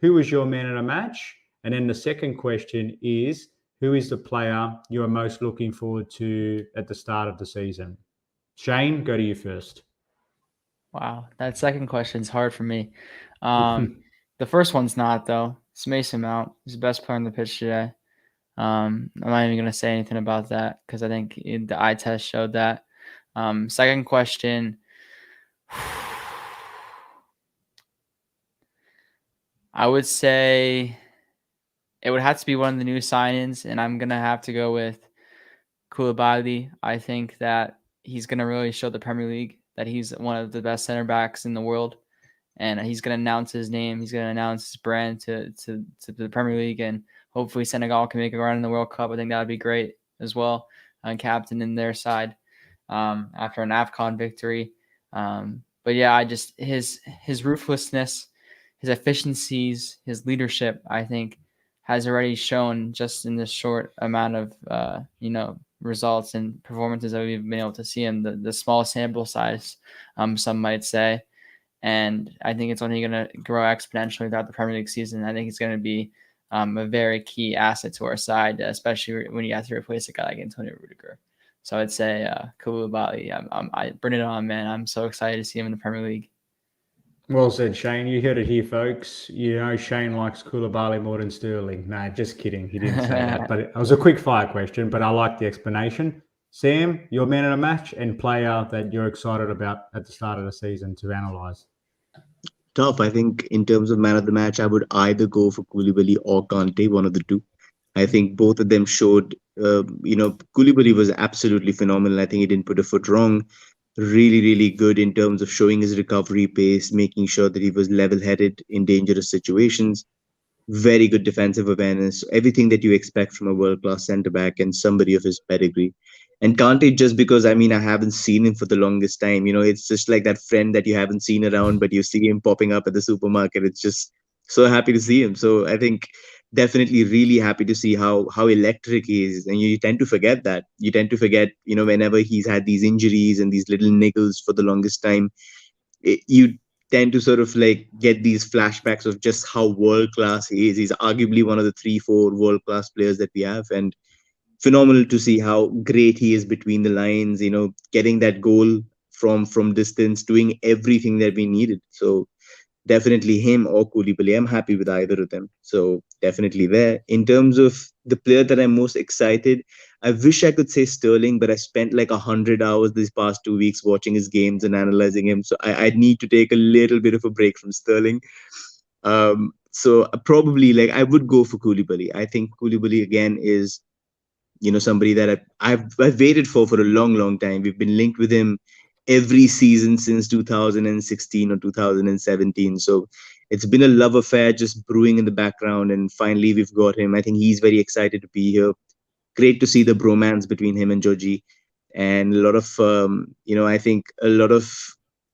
Who was your man of the match? And then the second question is, who is the player you are most looking forward to at the start of the season? Shane, go to you first. Wow, that second question is hard for me. The first one's not, though. It's Mason Mount. He's the best player on the pitch today. I'm not even going to say anything about that because I think the eye test showed that. Second question. I would say it would have to be one of the new signings, and I'm going to have to go with Koulibaly. I think that he's going to really show the Premier League that he's one of the best center backs in the world, and he's going to announce his name. He's going to announce his brand to the Premier League, and hopefully Senegal can make a run in the World Cup. I think that would be great as well. Captain in their side after an AFCON victory. But yeah, I just his ruthlessness, his efficiencies, his leadership, I think, has already shown just in this short amount of results and performances that we've been able to see in the small sample size, some might say. And I think it's only going to grow exponentially throughout the Premier League season. I think it's going to be a very key asset to our side, especially when you have to replace a guy like Antonio Rudiger. So I'd say Koulibaly. I bring it on, man. I'm so excited to see him in the Premier League. Well said, Shane. You heard it here, folks. You know Shane likes Koulibaly more than Sterling. No, just kidding. He didn't say that. But it was a quick fire question, but I like the explanation. Sam, your man of the match and player that you're excited about at the start of the season to analyse. Tough. I think in terms of man of the match, I would either go for Koulibaly or Kante, one of the two. I think both of them showed, Koulibaly was absolutely phenomenal. I think he didn't put a foot wrong. Really, really good in terms of showing his recovery pace, making sure that he was level-headed in dangerous situations. Very good defensive awareness, everything that you expect from a world-class centre-back and somebody of his pedigree. And Kante, just because, I haven't seen him for the longest time. It's just like that friend that you haven't seen around, but you see him popping up at the supermarket. It's just so happy to see him. So I think definitely really happy to see how electric he is. And you tend to forget that. You tend to forget, whenever he's had these injuries and these little niggles for the longest time, you tend to sort of like get these flashbacks of just how world class he is. He's arguably one of the 3-4 world class players that we have, and phenomenal to see how great he is between the lines. Getting that goal from distance, doing everything that we needed. So definitely him or Koulibaly. I'm happy with either of them. So definitely there. In terms of the player that I'm most excited, I wish I could say Sterling, but I spent like 100 hours these past 2 weeks watching his games and analyzing him. So I need to take a little bit of a break from Sterling. So probably like I would go for Koulibaly. I think Koulibaly again is, somebody that I've waited for a long, long time. We've been linked with him every season since 2016 or 2017. So it's been a love affair just brewing in the background, and finally we've got him. I think he's very excited to be here. Great to see the bromance between him and Georgie, and a lot of I think a lot of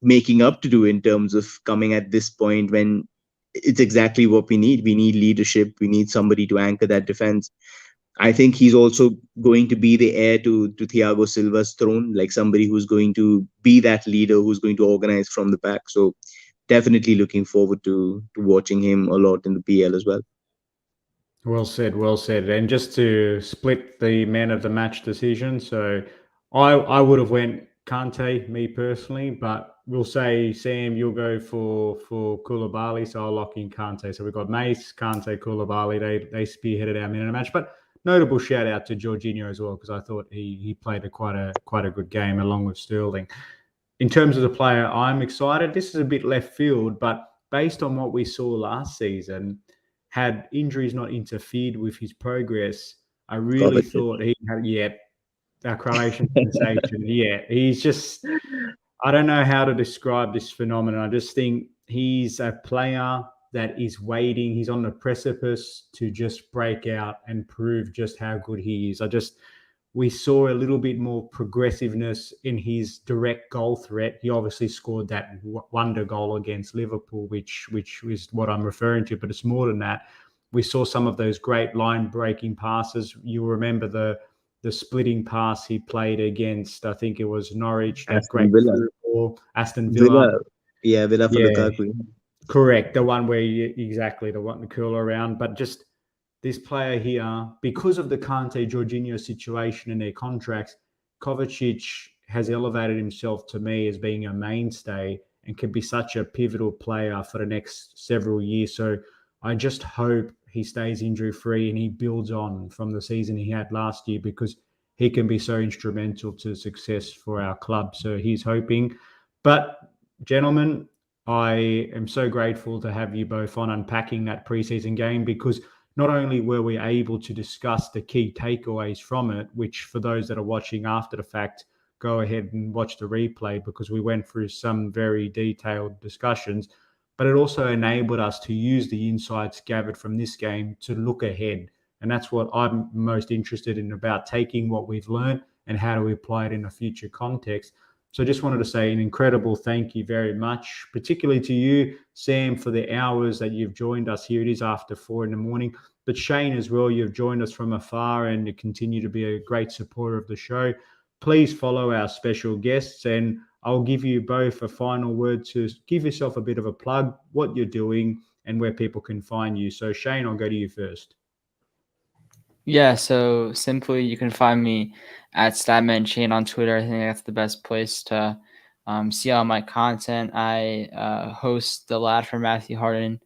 making up to do in terms of coming at this point when it's exactly what we need. We need leadership. We need somebody to anchor that defense. I think he's also going to be the heir to Thiago Silva's throne, like somebody who's going to be that leader, who's going to organize from the back. So definitely looking forward to watching him a lot in the PL as well. Well said, well said. And just to split the man of the match decision, so I would have went Kante, me personally, but we'll say, Sam, you'll go for Koulibaly, so I'll lock in Kante. So we've got Mace, Kante, Koulibaly. They spearheaded our man of the match, but notable shout out to Jorginho as well, because I thought he played quite a good game along with Sterling. In terms of the player, I'm excited. This is a bit left field, but based on what we saw last season, had injuries not interfered with his progress, I really thought he had, our Croatian sensation. Yeah, he's just, I don't know how to describe this phenomenon. I just think he's a player that is waiting. He's on the precipice to just break out and prove just how good he is. We saw a little bit more progressiveness in his direct goal threat. He obviously scored that wonder goal against Liverpool, which is what I'm referring to, but it's more than that. We saw some of those great line-breaking passes. You remember the splitting pass he played against, I think it was Norwich, that great football, Aston Villa. Villa for Lukaku. Correct, the one where the curl around, but just this player here, because of the Kante Jorginho situation and their contracts, Kovacic has elevated himself to me as being a mainstay and can be such a pivotal player for the next several years. So I just hope he stays injury-free and he builds on from the season he had last year, because he can be so instrumental to success for our club. So he's hoping. But gentlemen, I am so grateful to have you both on unpacking that preseason game, because not only were we able to discuss the key takeaways from it, which for those that are watching after the fact, go ahead and watch the replay, because we went through some very detailed discussions, but it also enabled us to use the insights gathered from this game to look ahead. And that's what I'm most interested in, about taking what we've learned and how do we apply it in a future context. So just wanted to say an incredible thank you very much, particularly to you, Sam, for the hours that you've joined us here. It is after 4 a.m. But Shane as well, you've joined us from afar and you continue to be a great supporter of the show. Please follow our special guests, and I'll give you both a final word to give yourself a bit of a plug, what you're doing and where people can find you. So Shane, I'll go to you first. Yeah, so simply you can find me at StatmanShane on Twitter. I think that's the best place to see all my content. I host the Lad for Matthew Harden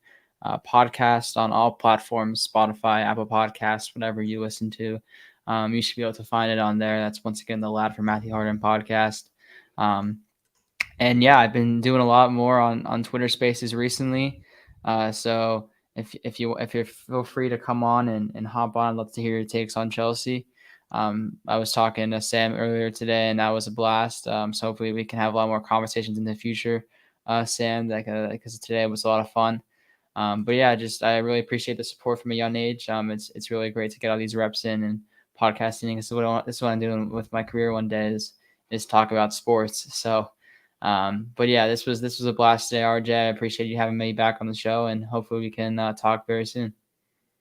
podcast on all platforms, Spotify, Apple Podcasts, whatever you listen to. You should be able to find it on there. That's once again the Lad for Matthew Harden podcast. And yeah, I've been doing a lot more on Twitter Spaces recently. So if you feel free to come on and hop on, I'd love to hear your takes on Chelsea. I was talking to Sam earlier today, and that was a blast. So hopefully we can have a lot more conversations in the future, Sam. Because today was a lot of fun. But yeah, I really appreciate the support from a young age. It's really great to get all these reps in and podcasting. This is what I'm doing with my career one day is talk about sports. So. But yeah, this was a blast today, RJ. I appreciate you having me back on the show, and hopefully we can talk very soon.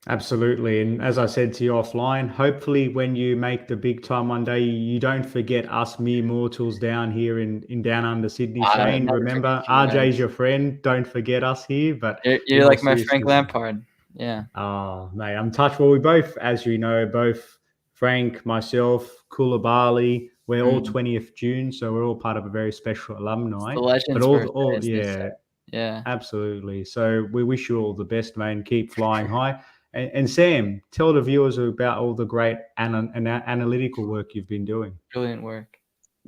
Absolutely. And as I said to you offline, hopefully when you make the big time one day, you don't forget us mere mortals down here in down under Sydney. Shane, remember, RJ's your friend. Don't forget us here. But you're like my Frank Lampard. Yeah. Oh, mate, I'm touched. Well, we both, as you know, both Frank, myself, Koulibaly, we're all 20th June, so we're all part of a very special alumni. The legends, but yeah, absolutely. So we wish you all the best, mate, and keep flying high. And Sam, tell the viewers about all the great analytical work you've been doing. Brilliant work.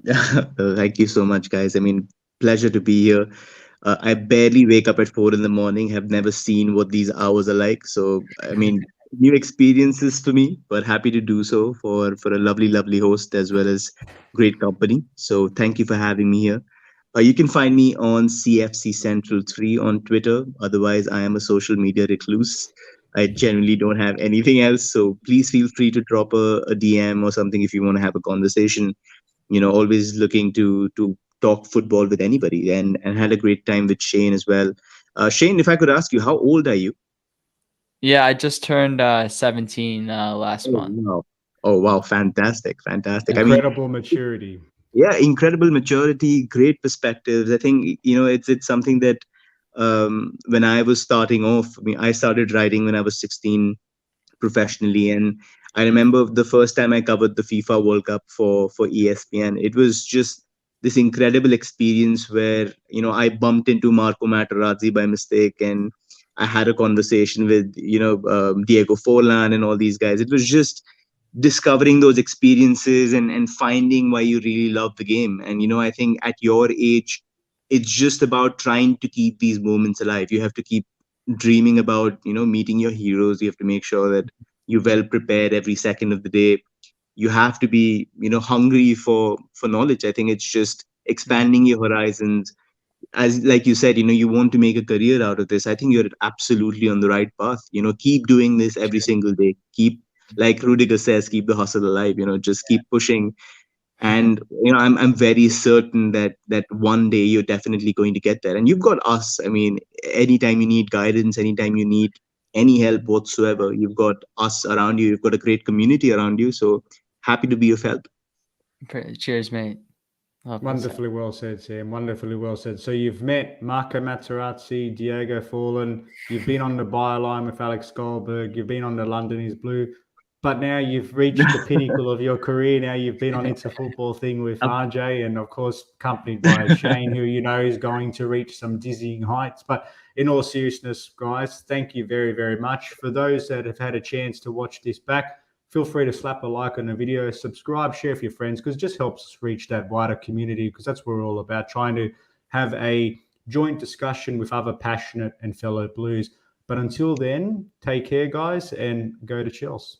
Thank you so much, guys. I mean, pleasure to be here. I barely wake up at 4 a.m, have never seen what these hours are like. So, I mean, new experiences for me, but happy to do so for a lovely host as well as great company. So thank you for having me here. You can find me on CFC Central 3 on Twitter. Otherwise, I am a social media recluse. I generally don't have anything else. So please feel free to drop a DM or something if you want to have a conversation. Always looking to talk football with anybody, and had a great time with Shane as well. Shane, if I could ask you, how old are you? Yeah, I just turned 17 last month. Wow. Oh, wow. Fantastic. Incredible maturity. Yeah, incredible maturity, great perspectives. I think, it's something that when I was starting off, I started writing when I was 16 professionally. And I remember the first time I covered the FIFA World Cup for ESPN, it was just this incredible experience where, I bumped into Marco Materazzi by mistake, and I had a conversation with, Diego Forlan and all these guys. It was just discovering those experiences and finding why you really love the game. And, I think at your age, it's just about trying to keep these moments alive. You have to keep dreaming about, meeting your heroes. You have to make sure that you're well prepared every second of the day. You have to be, hungry for knowledge. I think it's just expanding your horizons. As like you said, you want to make a career out of this. I think you're absolutely on the right path. Keep doing this every single day. Keep, like Rudiger says, keep the hustle alive. Just keep pushing. And I'm very certain that one day you're definitely going to get there. And you've got us. I mean, anytime you need guidance, anytime you need any help whatsoever, you've got us around you. You've got a great community around you. So happy to be of help. Cheers, mate. Wonderfully well said, Sam. Wonderfully well said. So you've met Marco Materazzi, Diego Forlan. You've been on the byline with Alex Goldberg. You've been on the London is Blue. But now you've reached the pinnacle of your career. Now you've been on It's a Football Thing with RJ, and of course accompanied by Shane, who is going to reach some dizzying heights. But in all seriousness, guys, thank you very, very much. For those that have had a chance to watch this back, feel free to slap a like on the video, subscribe, share with your friends, because it just helps us reach that wider community, because that's what we're all about, trying to have a joint discussion with other passionate and fellow Blues. But until then, take care, guys, and go to Chelsea.